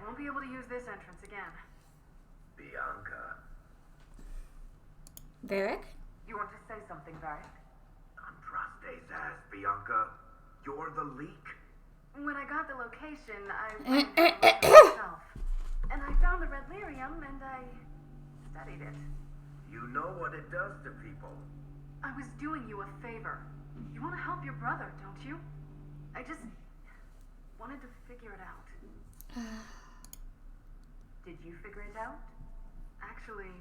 Won't be able to use this entrance again. Bianca. Varric? You want to say something, Varric? Andraste's ass, Bianca. You're the leak? When I got the location, I went and looked myself. And I found the red lyrium, and I studied it. You know what it does to people. I was doing you a favor. You want to help your brother, don't you? I just wanted to figure it out. Did you figure it out? Actually,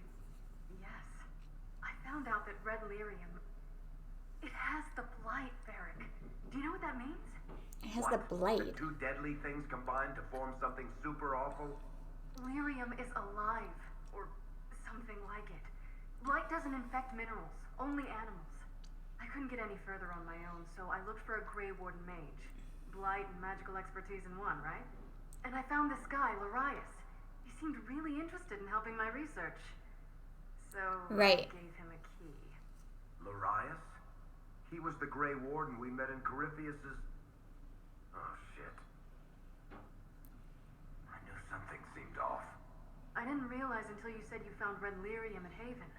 yes. I found out that red lyrium, it has the blight, Varric. Do you know what that means? It has the blade. The two deadly things combined to form something super awful? Lyrium is alive, or something like it. Blight doesn't infect minerals, only animals. I couldn't get any further on my own, so I looked for a Grey Warden mage. Blight and magical expertise in one, right? And I found this guy, Larius. He seemed really interested in helping my research. So I gave him a key. Larius? He was the Grey Warden we met in Corypheus's... Oh, shit. I knew something seemed off. I didn't realize realize until you said you found red lyrium at Haven.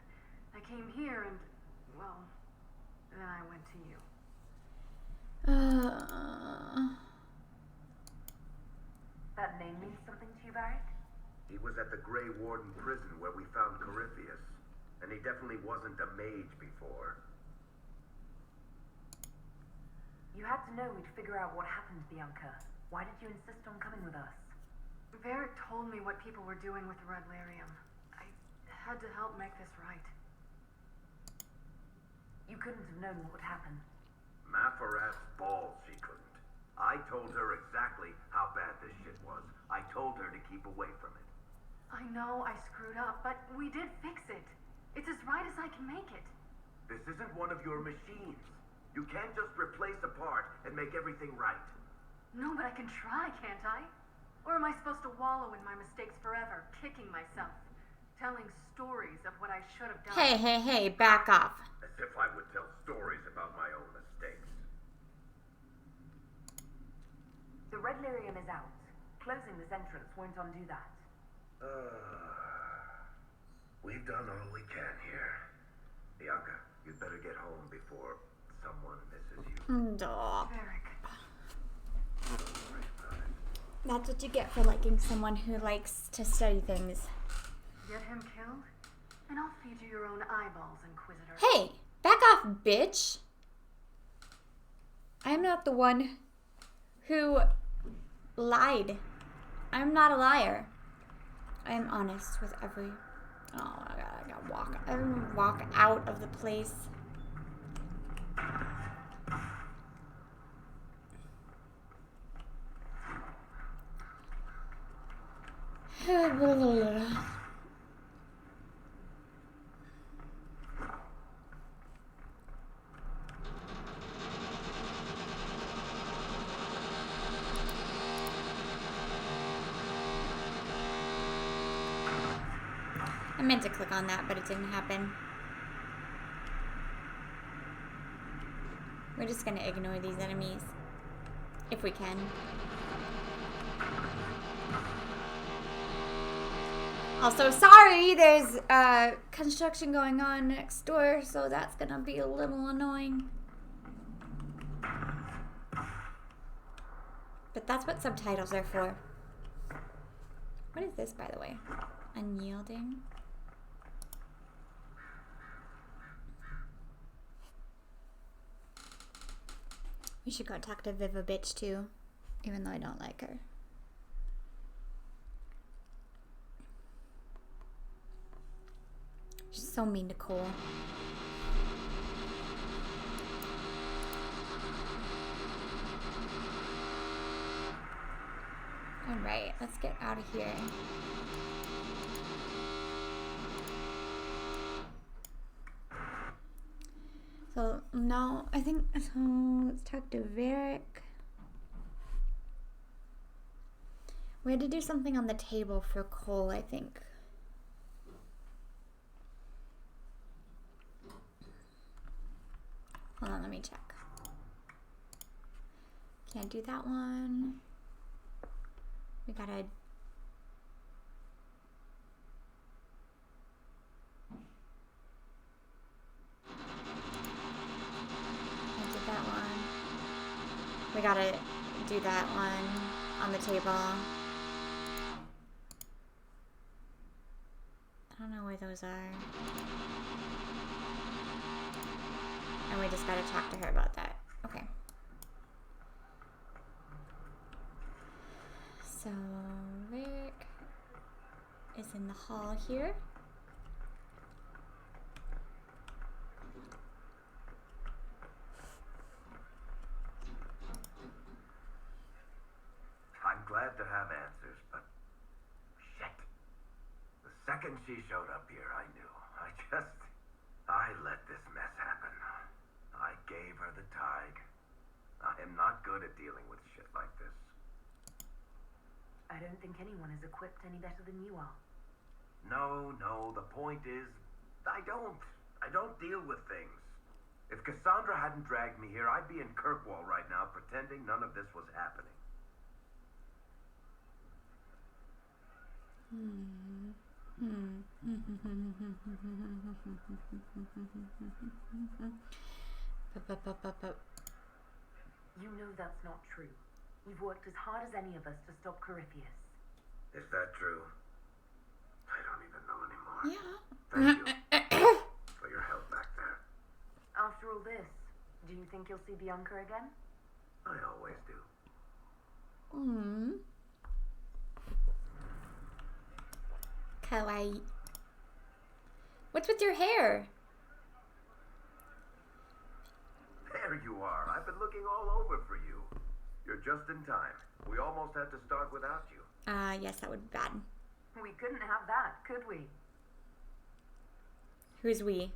I came here and, well, then I went to you. That name means something to you, Varric? He was at the Grey Warden prison where we found Corypheus. And he definitely wasn't a mage before. You had to know we'd figure out what happened, Bianca. Why did you insist on coming with us? Varric told me what people were doing with the red lyrium. I had to help make this right. You couldn't have known what would happen. Maphorat's balls, she couldn't. I told her exactly how bad this shit was. I told her to keep away from it. I know I screwed up, but we did fix it. It's as right as I can make it. This isn't one of your machines. You can't just replace a part and make everything right. No, but I can try, can't I? Or am I supposed to wallow in my mistakes forever, kicking myself, telling stories of what I should have done? Hey, back off. As if I would tell stories about my own mistakes. The red lyrium is out. Closing this entrance won't undo that. We've done all we can here. Bianca, you'd better get home before someone misses you. Varric. That's what you get for liking someone who likes to study things. Get him killed, and I'll feed you your own eyeballs, Inquisitor. Hey, back off, bitch. I'm not the one who lied. I'm not a liar. I'm honest with every... Oh my god, I gotta walk. I'm gonna walk out of the place. I meant to click on that, but it didn't happen. We're just gonna ignore these enemies. If we can. Also, sorry, there's construction going on next door, so that's gonna be a little annoying. But that's what subtitles are for. What is this, by the way? Unyielding? We should go talk to Viva bitch too, even though I don't like her. She's so mean to Cole. Alright, let's get out of here. So, no, I think, so let's talk to Varric. We had to do something on the table for Cole, I think. Hold on, let me check. Can't do that one. We gotta... We gotta do that one on the table. I don't know where those are. And we just gotta talk to her about that. Okay. So, Rick is in the hall here. I'm glad to have answers, but shit. The second she showed up here, I knew. I let this mess happen. I gave her the tag. I am not good at dealing with shit like this. I don't think anyone is equipped any better than you are. No, the point is, I don't deal with things. If Cassandra hadn't dragged me here, I'd be in Kirkwall right now pretending none of this was happening. You know that's not true. You've worked as hard as any of us to stop Corypheus. Is that true? I don't even know anymore. Yeah. Thank you for your help back there. After all this, do you think you'll see Bianca again? I always do. Kawaii. What's with your hair? There you are. I've been looking all over for you. You're just in time. We almost had to start without you. Yes, that would be bad. We couldn't have that, could we? Who's we?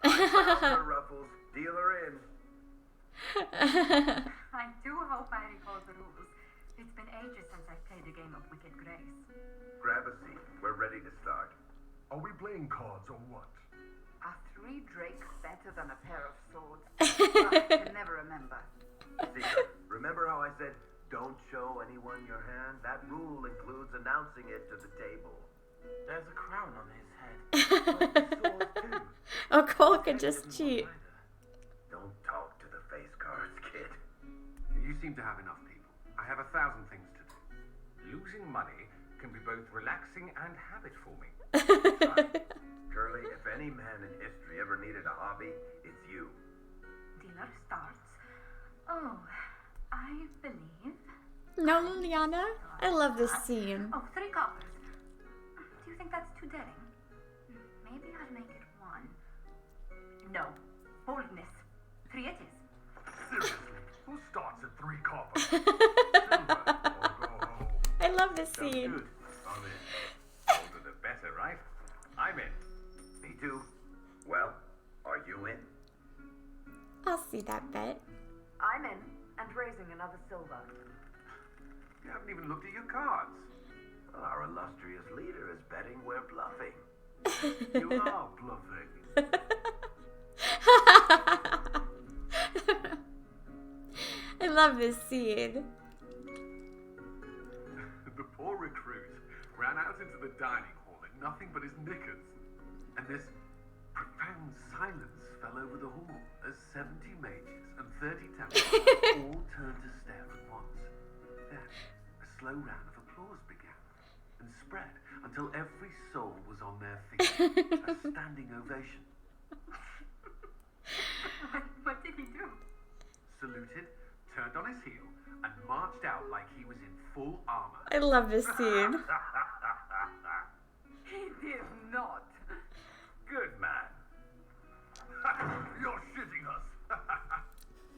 Her ruffles. Deal her in. I do hope I recall the rules. It's been ages since I've played a game of Wicked Grace. Grab a seat. We're ready to start. Are we playing cards or what? Are 3 drakes better than a pair of swords? I can never remember. Zika, remember how I said, don't show anyone your hand? That rule includes announcing it to the table. There's a crown on his head. Sword too. Oh, Cole could just cheat. Don't talk to the face cards, kid. You seem to have enough people. I have 1,000 things to do. Losing money can be both relaxing and habit-forming. Curly, if any man in history ever needed a hobby, it's you. Dinner starts. Oh, I believe. No, Liliana. I love this scene. Oh, 3 coppers. Do you think that's too daring? Maybe I'll make it 1. No. Boldness. 3 it is. Seriously, who starts at 3 coppers? Silver or go home. I love this Sounds scene. good. I'm in. Older the better, right? I'm in. Me too. Well, are you in? I'll see that bet. I'm in, and raising another silver. You haven't even looked at your cards. Our illustrious leader is betting we're bluffing. You are bluffing. I love this scene. The poor recruit ran out into the dining hall in nothing but his knickers. And this profound silence fell over the hall as 70 mages and 30 templars all turned to stare at once. Then a slow round of applause began and spread until every soul was on their feet. A standing ovation. What did he do? Saluted, turned on his heel, and marched out like he was in full armor. I love this scene. He did not. Good man. You're shitting us.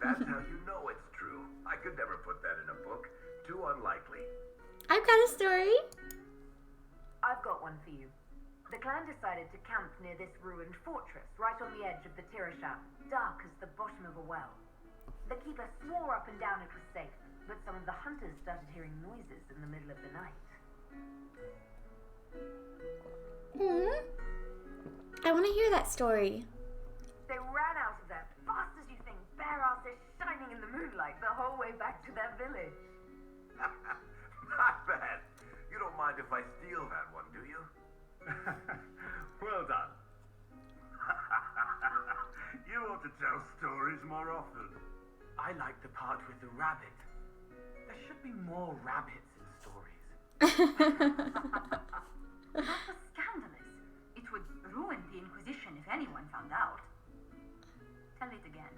That's how you know it's true. I could never put that in a book. Too unlikely. I've got a story. I've got one for you. The clan decided to camp near this ruined fortress, right on the edge of the Tirasham, dark as the bottom of a well. The keeper swore up and down it was safe, but some of the hunters started hearing noises in the middle of the night. I want to hear that story. They ran out of there, fast as you think, bare asses shining in the moonlight the whole way back to their village. Not bad. You don't mind if I steal that one, do you? Well done. You ought to tell stories more often. I like the part with the rabbit. There should be more rabbits in stories. That was scandalous. It would ruin the Inquisition if anyone found out. Tell it again.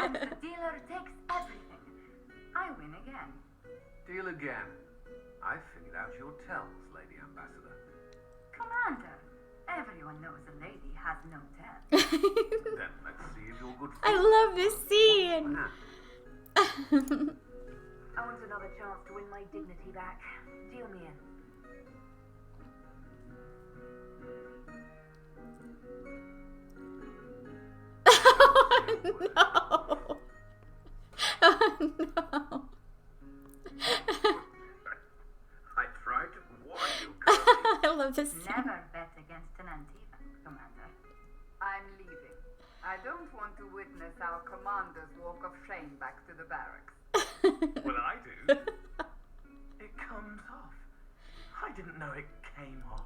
And the dealer takes everything. I win again. Deal again. I figured out your tells, Lady Ambassador. Commander, everyone knows a lady has no tell. Then let's see if you're good for I love this scene. I want another chance to win my dignity back. Deal me in. Oh, no. Oh, no. I tried to warn you, Curly. I love this scene. Never bet against an Antifa, Commander. I'm leaving. I don't want to witness our commander's walk of shame back to the barracks. Well, I do. It comes off. didn't know it came off.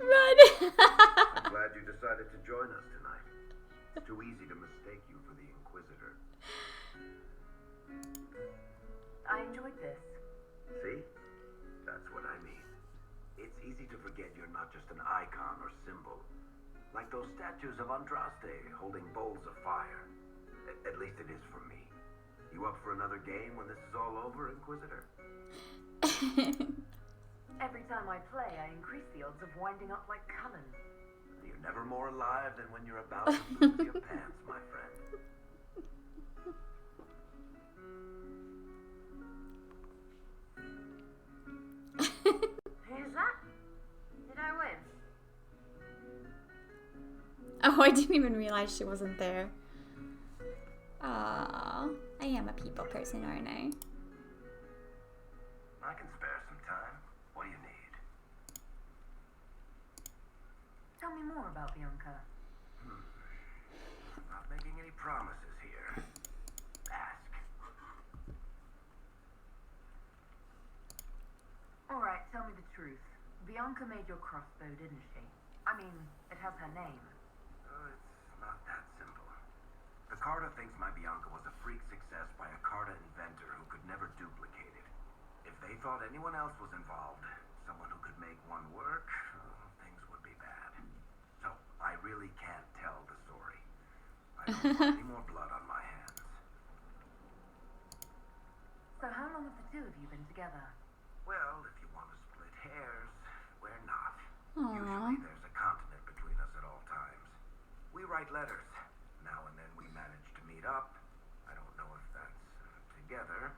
Run! I'm glad you decided to join us tonight. It's too easy to mistake you for the Inquisitor. I enjoyed this. See? That's what I mean. It's easy to forget you're not just an icon or symbol. Like those statues of Andraste holding bowls of fire. At least it is for me. You up for another game when this is all over, Inquisitor? Every time I play, I increase the odds of winding up like Cullen. You're never more alive than when you're about to lose your pants, my friend. Who's that? Did I win? Oh, I didn't even realize she wasn't there. Aww. I am a people person, aren't I? I can spare some time. What do you need? Tell me more about Bianca. Not making any promises here. Ask. Alright, tell me the truth. Bianca made your crossbow, didn't she? I mean, it has her name. Oh, it's not that simple. The Carta thinks my Bianca was a freak success by a Carta inventor who could never duplicate it. If they thought anyone else was involved, someone who could make one work, things would be bad. So, I really can't tell the story. I don't want any more blood on my hands. So how long have the two of you been together? Well, if you want to split hairs, we're not. Aww. Usually there's a continent between us at all times. We write letters. Now and then we manage to meet up. I don't know if that's together.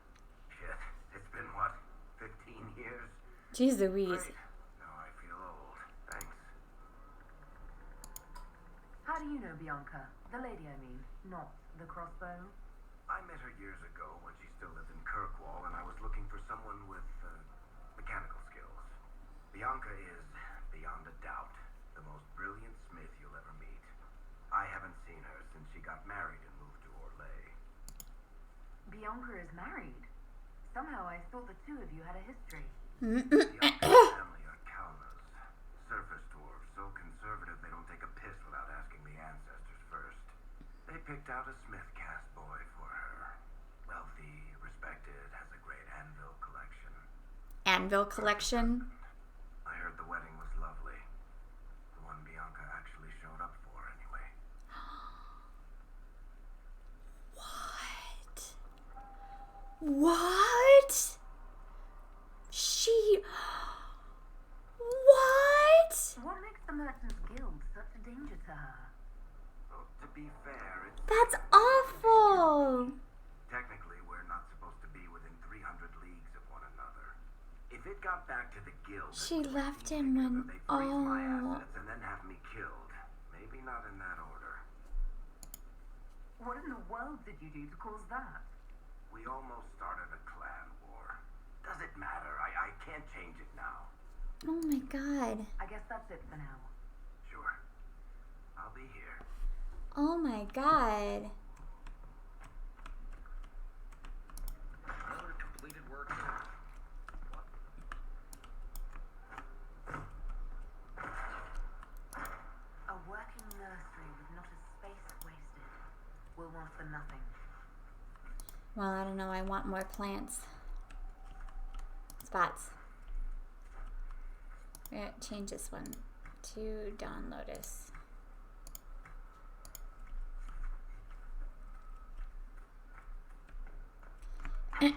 Shit, it's been what, 15 years? Jeez Louise. Great. Now I feel old. Thanks. How do you know Bianca? The lady, I mean, not the crossbow. I met her years ago when she still lived in Kirkwall, and I was looking for someone with mechanical skills. Bianca is, beyond a doubt, the most brilliant smith you'll ever meet. I haven't seen her since she got married and moved to Orlais. Bianca is married. Somehow I thought the two of you had a history. Bianca's family are Kalmas. Surface dwarves, so conservative they don't take a piss without asking the ancestors first. They picked out a smith caste boy for her. Wealthy, respected, has a great anvil collection. Anvil collection? I heard the wedding was lovely. The one Bianca actually showed up for, anyway. What? She... What? What makes the Merchants Guild such a danger to her? Well, to be fair, it's... That's awful. Technically, we're not supposed to be within 300 leagues of one another. If it got back to the guild... She left him when... They'd freeze my Oh. assets and then have me killed. Maybe not in that order. What in the world did you do to cause that? We almost started a clan war. Does it matter? I can't change it now. Oh my god. I guess that's it for now. Sure. I'll be here. Oh my god. Another completed work. A working nursery with not a space wasted. We'll want for nothing. Well, I don't know. I want more plants. Spots. We're gonna change this one to Dawn Lotus. The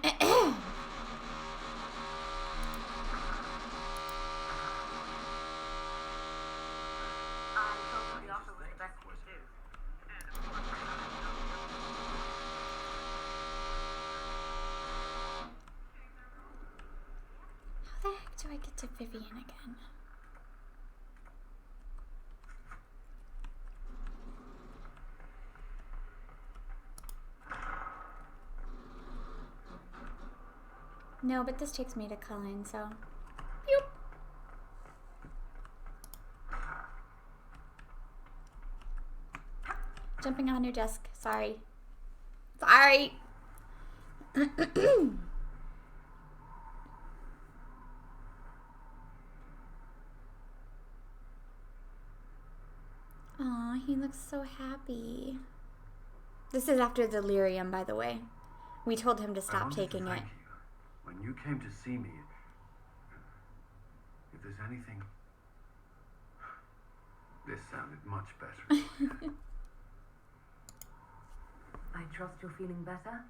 offer was the best we could do. How the heck do I get to Vivian again? No, but this takes me to Cullen, so... Jumping on your desk. Sorry. Sorry. Aw, he looks so happy. This is after the lyrium, by the way. We told him to stop taking it. When you came to see me, if there's anything... This sounded much better. I trust you're feeling better?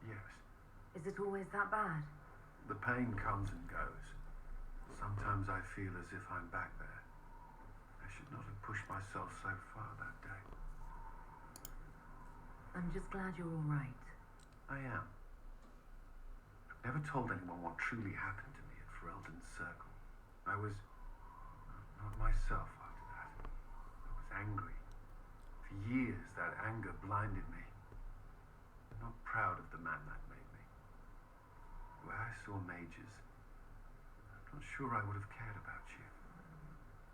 Yes. Is it always that bad? The pain comes and goes. Sometimes I feel as if I'm back there. I should not have pushed myself so far that day. I'm just glad you're all right. I am. I've never told anyone what truly happened to me at Ferelden's Circle. I was not myself after that. I was angry. For years, that anger blinded me. I'm not proud of the man that made me. The way I saw mages, I'm not sure I would have cared about you.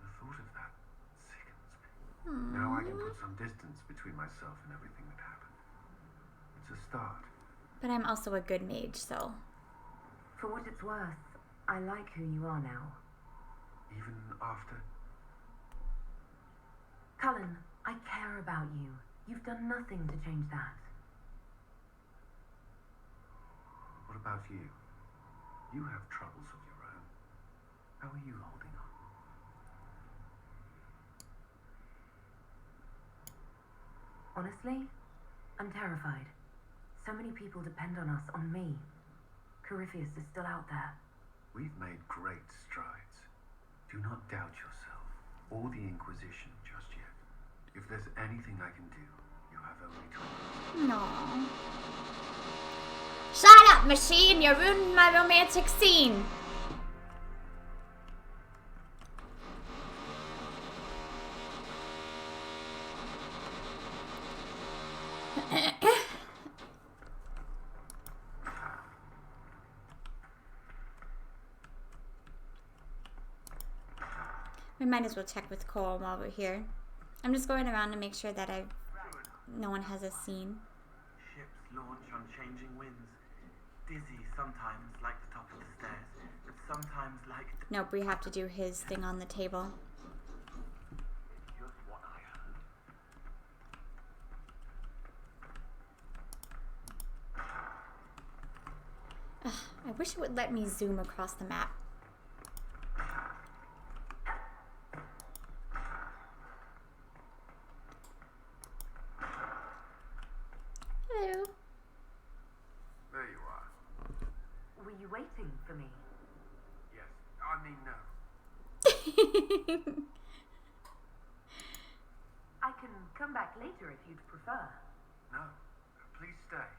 The thought of that sickens me. Now I can put some distance between myself and everything that happened. It's a start. But I'm also a good mage, so... For what it's worth, I like who you are now. Even after... Cullen, I care about you. You've done nothing to change that. What about you? You have troubles of your own. How are you holding on? Honestly, I'm terrified. So many people depend on us, on me. Corypheus is still out there. We've made great strides. Do not doubt yourself, or the Inquisition just yet. If there's anything I can do, you have only to... No. Shut up, machine! You ruined my romantic scene! We might as well check with Cole while we're here. I'm just going around to make sure that no one has a scene. Ships launch on changing winds. Dizzy sometimes, like the top of the stairs, but sometimes like... Nope, we have to do his thing on the table. Just what I heard. Ugh, I wish it would let me zoom across the map. Hello. There you are. Were you waiting for me? Yes. I mean, no. I can come back later if you'd prefer. No. Please stay.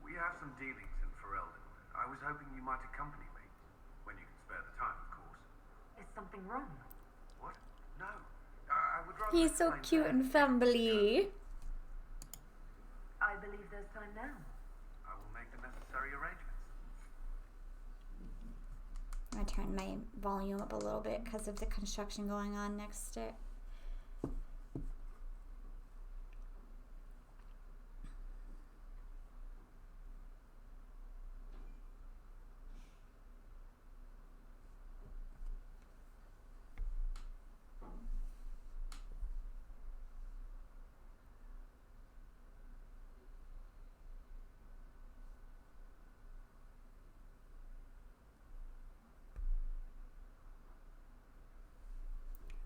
We have some dealings in Ferelden. I was hoping you might accompany me. When you can spare the time, of course. Is something wrong? What? No. I would rather... He's so cute and fumbly. I believe there's time now. I will make the necessary arrangements. I turned my volume up a little bit because of the construction going on next to it.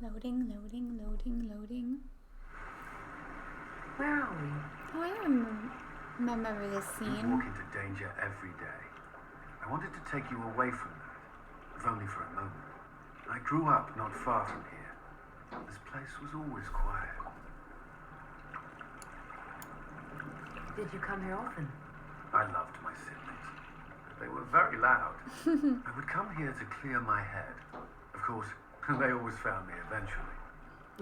Loading, loading, loading, loading. Where are we? Oh, I remember this You scene. walk into danger every day. I wanted to take you away from that, if only for a moment. I grew up not far from here. This place was always quiet. Did you come here often? I loved my siblings. They were very loud. I would come here to clear my head. Of course, they always found me eventually.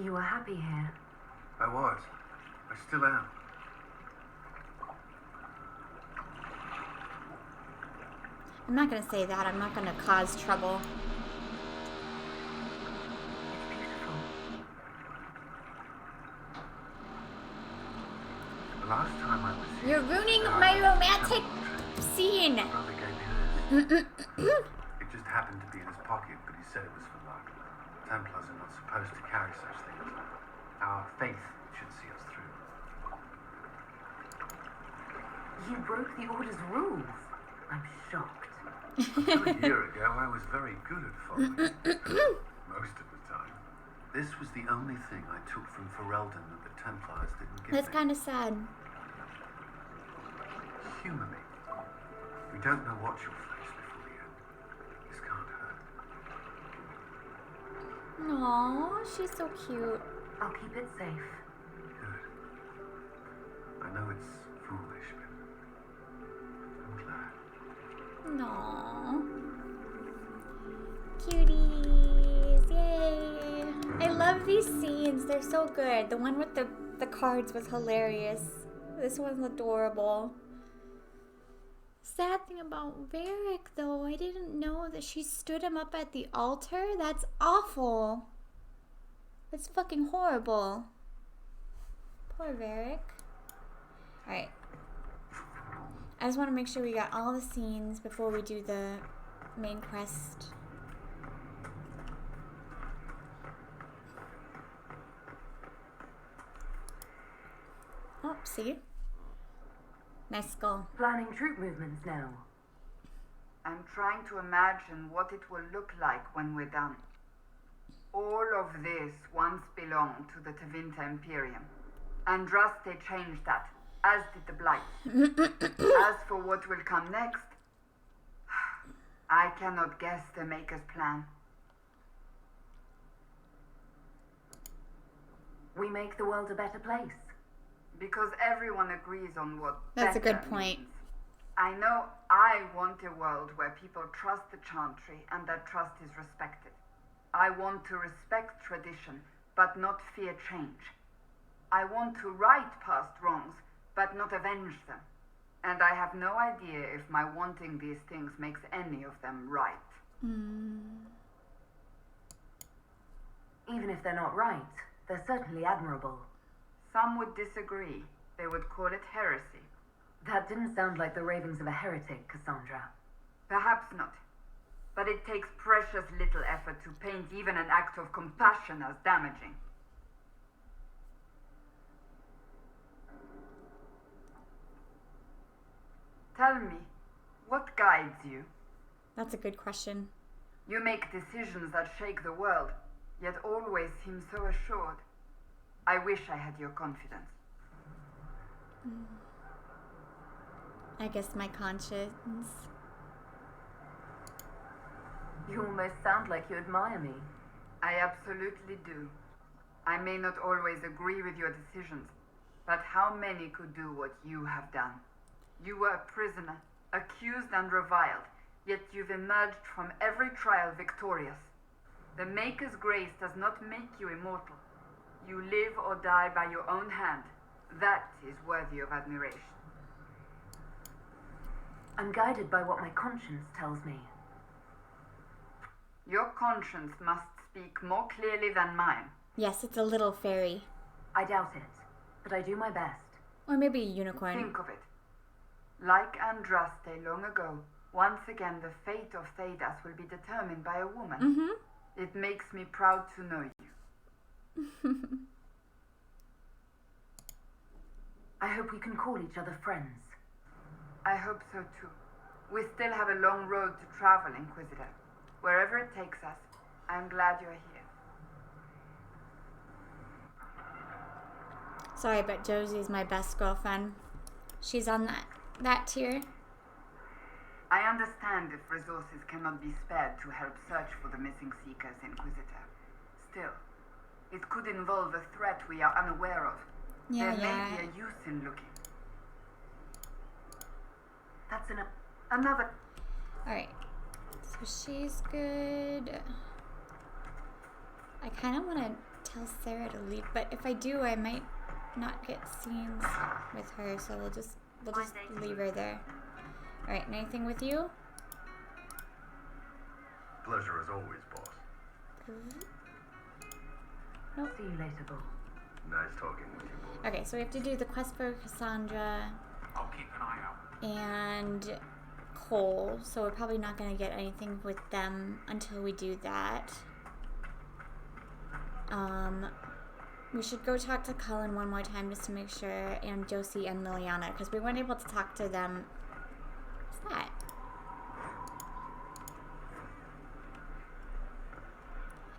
You were happy here. I was. I still am. I'm not going to say that. I'm not going to cause trouble. It's beautiful. You're ruining my romantic scene. Brother gave me this. It just happened to be in his pocket, but he said it was for luck. Templars are not supposed to carry such things. Our faith should see us through. You broke the Order's rules. I'm shocked. A year ago, I was very good at following most of the time. This was the only thing I took from Ferelden that the Templars didn't give That's me. kind of sad. Humor me. We don't know what you'll face before the end. This can't hurt. Aww, she's so cute. I'll keep it safe. Good. I know it's foolish, but I'm glad. Aww. Cuties, yay. I love these scenes, they're so good. The one with the cards was hilarious. This one's adorable. Sad thing about Varric though, I didn't know that she stood him up at the altar. That's awful. That's fucking horrible. Poor Varric. Alright. I just want to make sure we got all the scenes before we do the main quest. Oh, see? Nice skull. Planning troop movements now. I'm trying to imagine what it will look like when we're done. All of this once belonged to the Tevinter Imperium. Andraste changed that, as did the Blight. As for what will come next, I cannot guess the Maker's plan. We make the world a better place. Because everyone agrees on what That's a good better point. means. I know I want a world where people trust the Chantry and that trust is respected. I want to respect tradition, but not fear change. I want to right past wrongs, but not avenge them. And I have no idea if my wanting these things makes any of them right. Even if they're not right, they're certainly admirable. Some would disagree. They would call it heresy. That didn't sound like the ravings of a heretic, Cassandra. Perhaps not. But it takes precious little effort to paint even an act of compassion as damaging. Tell me, what guides you? That's a good question. You make decisions that shake the world, yet always seem so assured. I wish I had your confidence. I guess my conscience. You almost sound like you admire me. I absolutely do. I may not always agree with your decisions, but how many could do what you have done? You were a prisoner, accused and reviled, yet you've emerged from every trial victorious. The Maker's grace does not make you immortal. You live or die by your own hand. That is worthy of admiration. I'm guided by what my conscience tells me. Your conscience must speak more clearly than mine. Yes, it's a little fairy. I doubt it, but I do my best. Or maybe a unicorn. Think of it. Like Andraste long ago, once again the fate of Thedas will be determined by a woman. It makes me proud to know you. I hope we can call each other friends. I hope so too. We still have a long road to travel, Inquisitor. Wherever it takes us, I'm glad you're here. Sorry, but Josie's my best girlfriend. She's on that tier. I understand if resources cannot be spared to help search for the missing Seekers, Inquisitor. Still, it could involve a threat we are unaware of. Yeah, there may be a use in looking. That's another. Alright. So she's good. I kind of want to tell Sarah to leave, but if I do, I might not get scenes with her, so we'll just leave her there. Alright, anything with you? Pleasure as always, boss. Nope. See you later, Bull. Nice talking with you, boss. Okay, so we have to do the quest for Cassandra. I'll keep an eye out. And Cole, so we're probably not going to get anything with them until we do that. We should go talk to Cullen one more time just to make sure, and Josie and Liliana, because we weren't able to talk to them. What's that?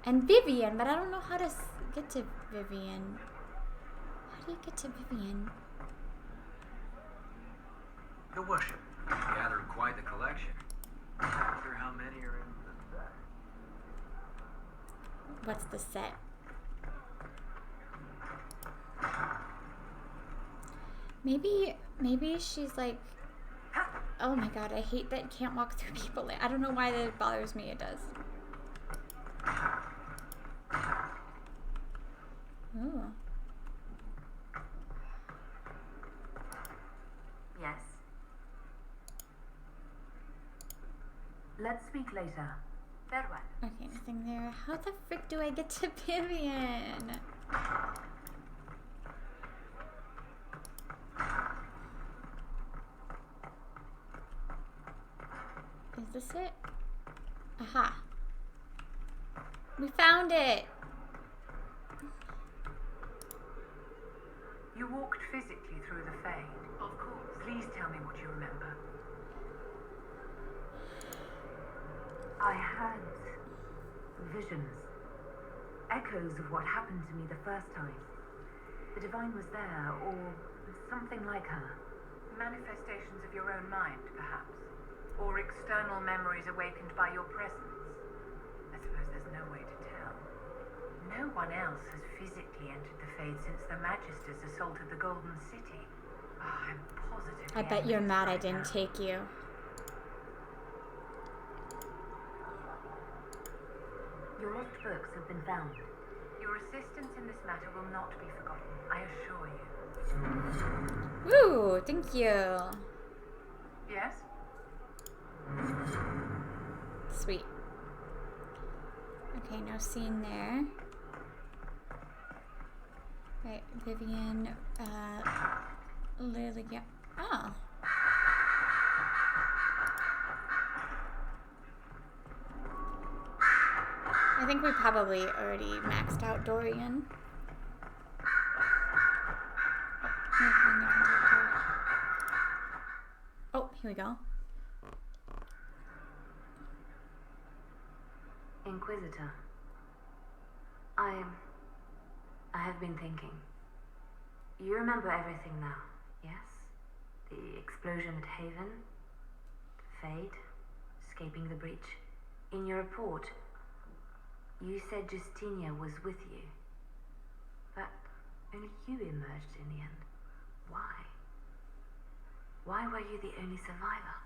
And Vivian, but I don't know how to get to Vivian. How do you get to Vivian? Your worship, you gathered quite the collection. I wonder how many are in the set. What's the set? Maybe she's like, oh my god, I hate that you can't walk through people. I don't know why that bothers me, it does. Ooh. Yes. Let's speak later. Farewell. Okay, nothing there. How the frick do I get to Vivian? Is this it? Aha. We found it! You walked physically through the Fade. Of course. Please tell me what you remember. I had visions. Echoes of what happened to me the first time. The Divine was there, or something like her. Manifestations of your own mind, perhaps. Or external memories awakened by your presence. I suppose there's no way to tell. No one else has physically entered the Fade since the Magisters assaulted the Golden City. Oh, I'm positive. I bet you're mad I didn't take you. Your lost books have been found. Your assistance in this matter will not be forgotten, I assure you. Woo! Thank you. Yes? Sweet. Okay, no scene there. Right, Vivian, Lilia. Oh. I think we probably already maxed out Dorian. Oh, here we go. Inquisitor. I have been thinking. You remember everything now, yes? The explosion at Haven, the Fade, escaping the breach. In your report, you said Justinia was with you. But only you emerged in the end. Why? Why were you the only survivor?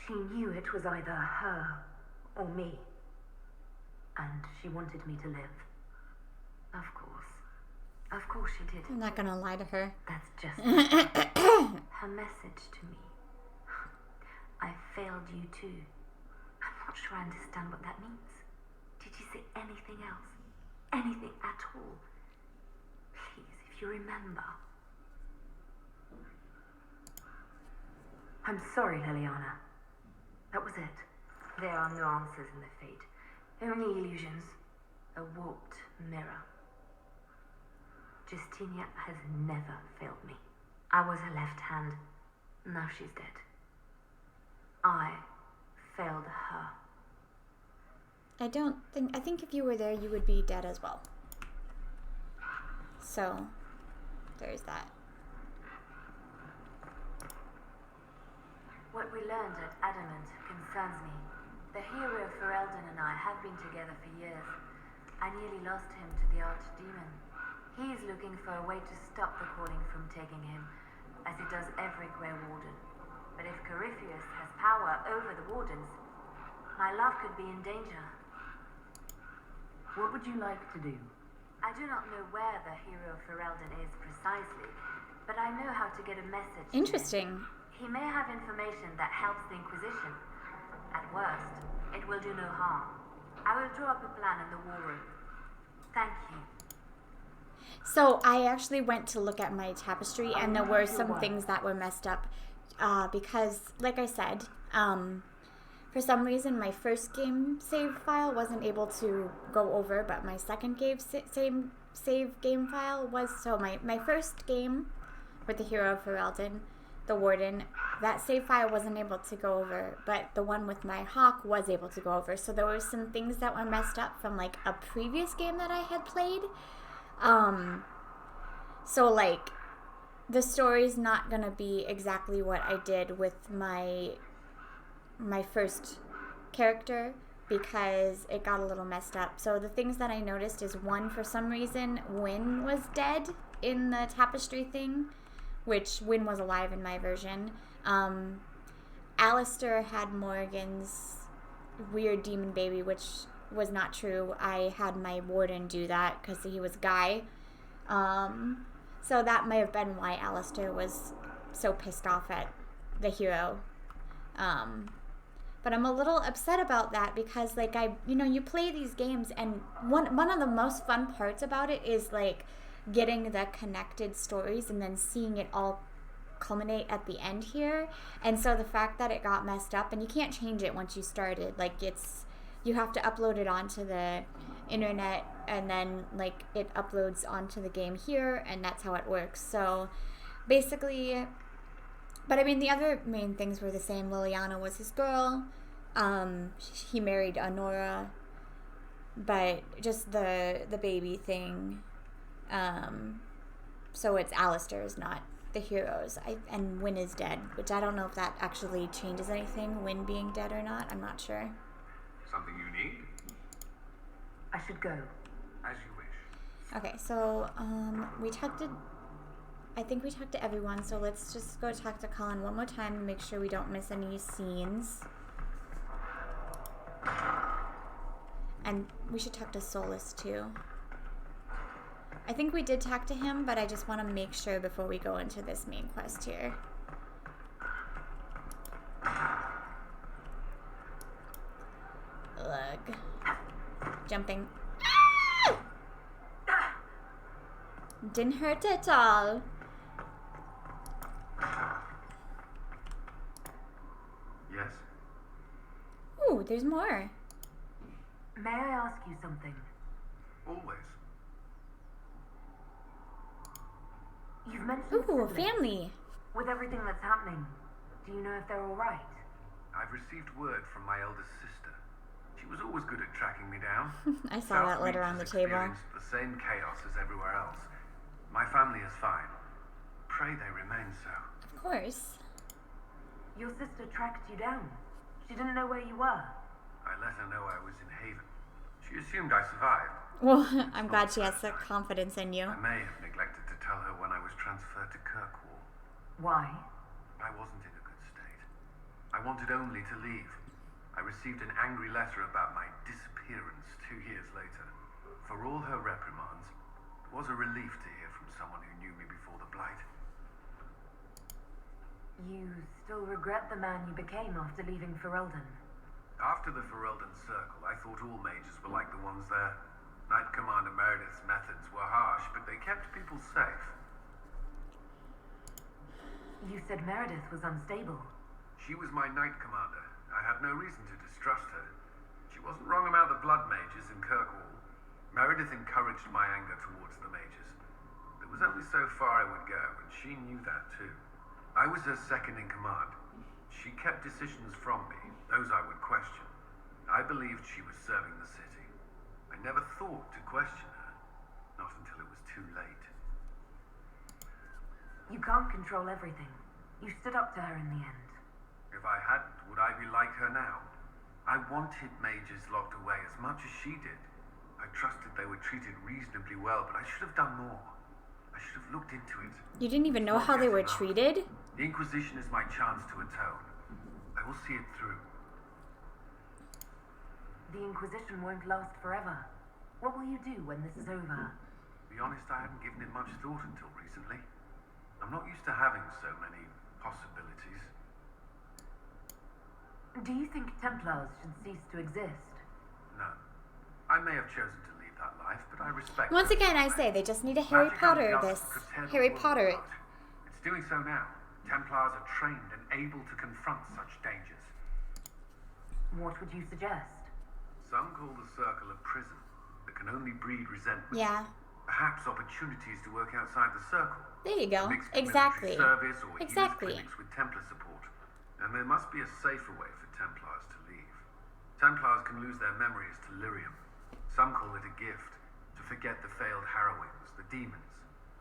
She knew it was either her or me. And she wanted me to live. Of course. Of course she did. I'm not gonna lie to her. That's just her message to me. I failed you too. I'm not sure I understand what that means. Did you say anything else? Anything at all? Please, if you remember. I'm sorry, Liliana. That was it. There are no answers in the Fate. Only illusions. A warped mirror. Justinia has never failed me. I was her left hand. Now she's dead. I failed her. I think if you were there, you would be dead as well. So, there's that. What we learned at Adamant concerns me. The hero Ferelden and I have been together for years. I nearly lost him to the Archdemon. He is looking for a way to stop the Calling from taking him, as it does every Grey Warden. But if Corypheus has power over the Wardens, my love could be in danger. What would you like to do? I do not know where the hero Ferelden is precisely, but I know how to get a message. Interesting. To him. He may have information that helps the Inquisition. At worst, it will do no harm. I will draw up a plan in the war room. Thank you. So I actually went to look at my tapestry, and there were some things that were messed up because, like I said, for some reason my first game save file wasn't able to go over, but my second game save game file was. So my first game with the hero of Ferelden, the Warden, that save file wasn't able to go over, but the one with my hawk was able to go over. So there were some things that were messed up from like a previous game that I had played. So like the story's not gonna be exactly what I did with my first character because it got a little messed up. So the things that I noticed is, one, for some reason Wynn was dead in the tapestry thing, which Wynn was alive in my version. Alistair had Morrigan's weird demon baby, which was not true. I had my warden do that because he was Guy. So that may have been why Alistair was so pissed off at the hero. But I'm a little upset about that because, like, you play these games, and one of the most fun parts about it is, like, getting the connected stories and then seeing it all culminate at the end here. And so the fact that it got messed up, and you can't change it once you started, like, you have to upload it onto the internet, and then, like, it uploads onto the game here, and that's how it works. So basically, but I mean, the other main things were the same. Liliana was his girl. He married Honora, but just the baby thing. So it's Alistair's, not the hero's. And Wynn is dead, which I don't know if that actually changes anything, Wynn being dead or not. I'm not sure. Something you need? I should go. As you wish. Okay, so I think we talked to everyone, so let's just go talk to Colin one more time and make sure we don't miss any scenes. And we should talk to Solus too. I think we did talk to him, but I just want to make sure before we go into this main quest here. Ugh. Jumping. Didn't hurt at all. Yes? Ooh, there's more. May I ask you something? Always. You've mentioned Ooh, siblings. family. With everything that's happening, do you know if they're all right? I've received word from my eldest sister. She was always good at tracking me down. I saw that letter on the table. Experienced the same chaos as everywhere else. My family is fine. Pray they remain so. Of course. Your sister tracked you down. She didn't know where you were. I let her know I was in Haven. She assumed I survived. Well, I'm glad she has the confidence in you. I may have neglected to tell her when I was transferred to Kirkwall. Why? I wasn't in a good state. I wanted only to leave. I received an angry letter about my disappearance 2 years later. For all her reprimands, it was a relief to hear from someone who knew me before the Blight. You still regret the man you became after leaving Ferelden? After the Ferelden Circle, I thought all mages were like the ones there. Knight Commander Meredith's methods were harsh, but they kept people safe. You said Meredith was unstable. She was my Knight Commander. I had no reason to distrust her. She wasn't wrong about the Blood Mages in Kirkwall. Meredith encouraged my anger towards the mages. There was only so far I would go, and she knew that too. I was her second in command. She kept decisions from me, those I would question. I believed she was serving the city. I never thought to question her, not until it was too late. You can't control everything. You stood up to her in the end. If I hadn't, would I be like her now? I wanted mages locked away as much as she did. I trusted they were treated reasonably well, but I should have done more. I should have looked into it. You didn't even know how they were treated? The Inquisition is my chance to atone. I will see it through. The Inquisition won't last forever. What will you do when this is over? To be honest, I haven't given it much thought until recently. I'm not used to having so many possibilities. Do you think Templars should cease to exist? No. I may have chosen to leave that life. life, but I respect Once it. again, I say they just need a Harry Magic Potter only this. helps protect Harry the world Potter it. apart. It's doing so now. Templars are trained and able to confront such dangers. What would you suggest? Some call the circle a prison that can only breed resentment. Yeah. Perhaps opportunities to work outside the circle. There you go. Mixed Exactly. military service or Exactly. youth clinics with Templar support. And there must be a safer way for Templars to leave. Templars can lose their memories to lyrium. Some call it a gift, to forget the failed harrowings, the demons.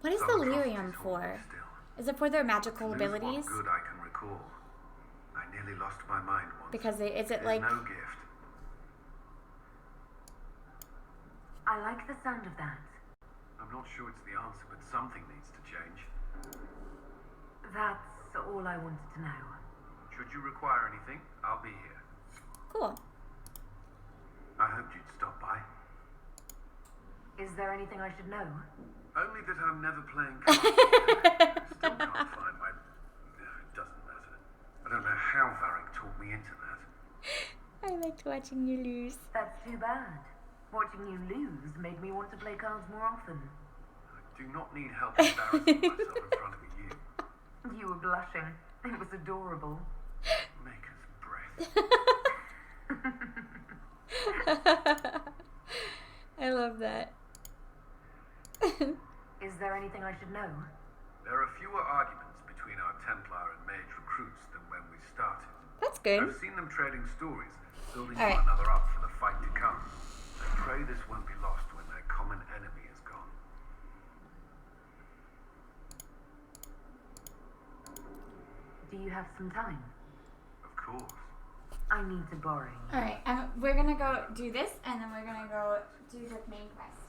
What is Some the atrocities lyrium haunt me for? still. Is it for their magical To lose abilities? what good I can recall. I nearly lost my mind once. Because is it There's like... no gift. I like the sound of that. I'm not sure it's the answer, but something needs to change. That's all I wanted to know. Should you require anything, I'll be here. Cool. I hoped you'd stop by. Is there anything I should know? Only that I'm never playing cards. Still can't find my... It doesn't matter. I don't know how Varric talked me into that. I liked watching you lose. That's too bad. Watching you lose made me want to play cards more often. I do not need help embarrassing myself in front of you. You were blushing. It was adorable. Maker's breath. I love that. Is there anything I should know? There are fewer arguments between our Templar and Mage recruits than when we started. That's good. I've seen them trading stories, building All right. one another up for the fight to come. I pray this won't be lost when their common enemy is gone. Do you have some time? Of course. I need to borrow you. Alright, we're gonna go do this, and then we're gonna go do the main quest.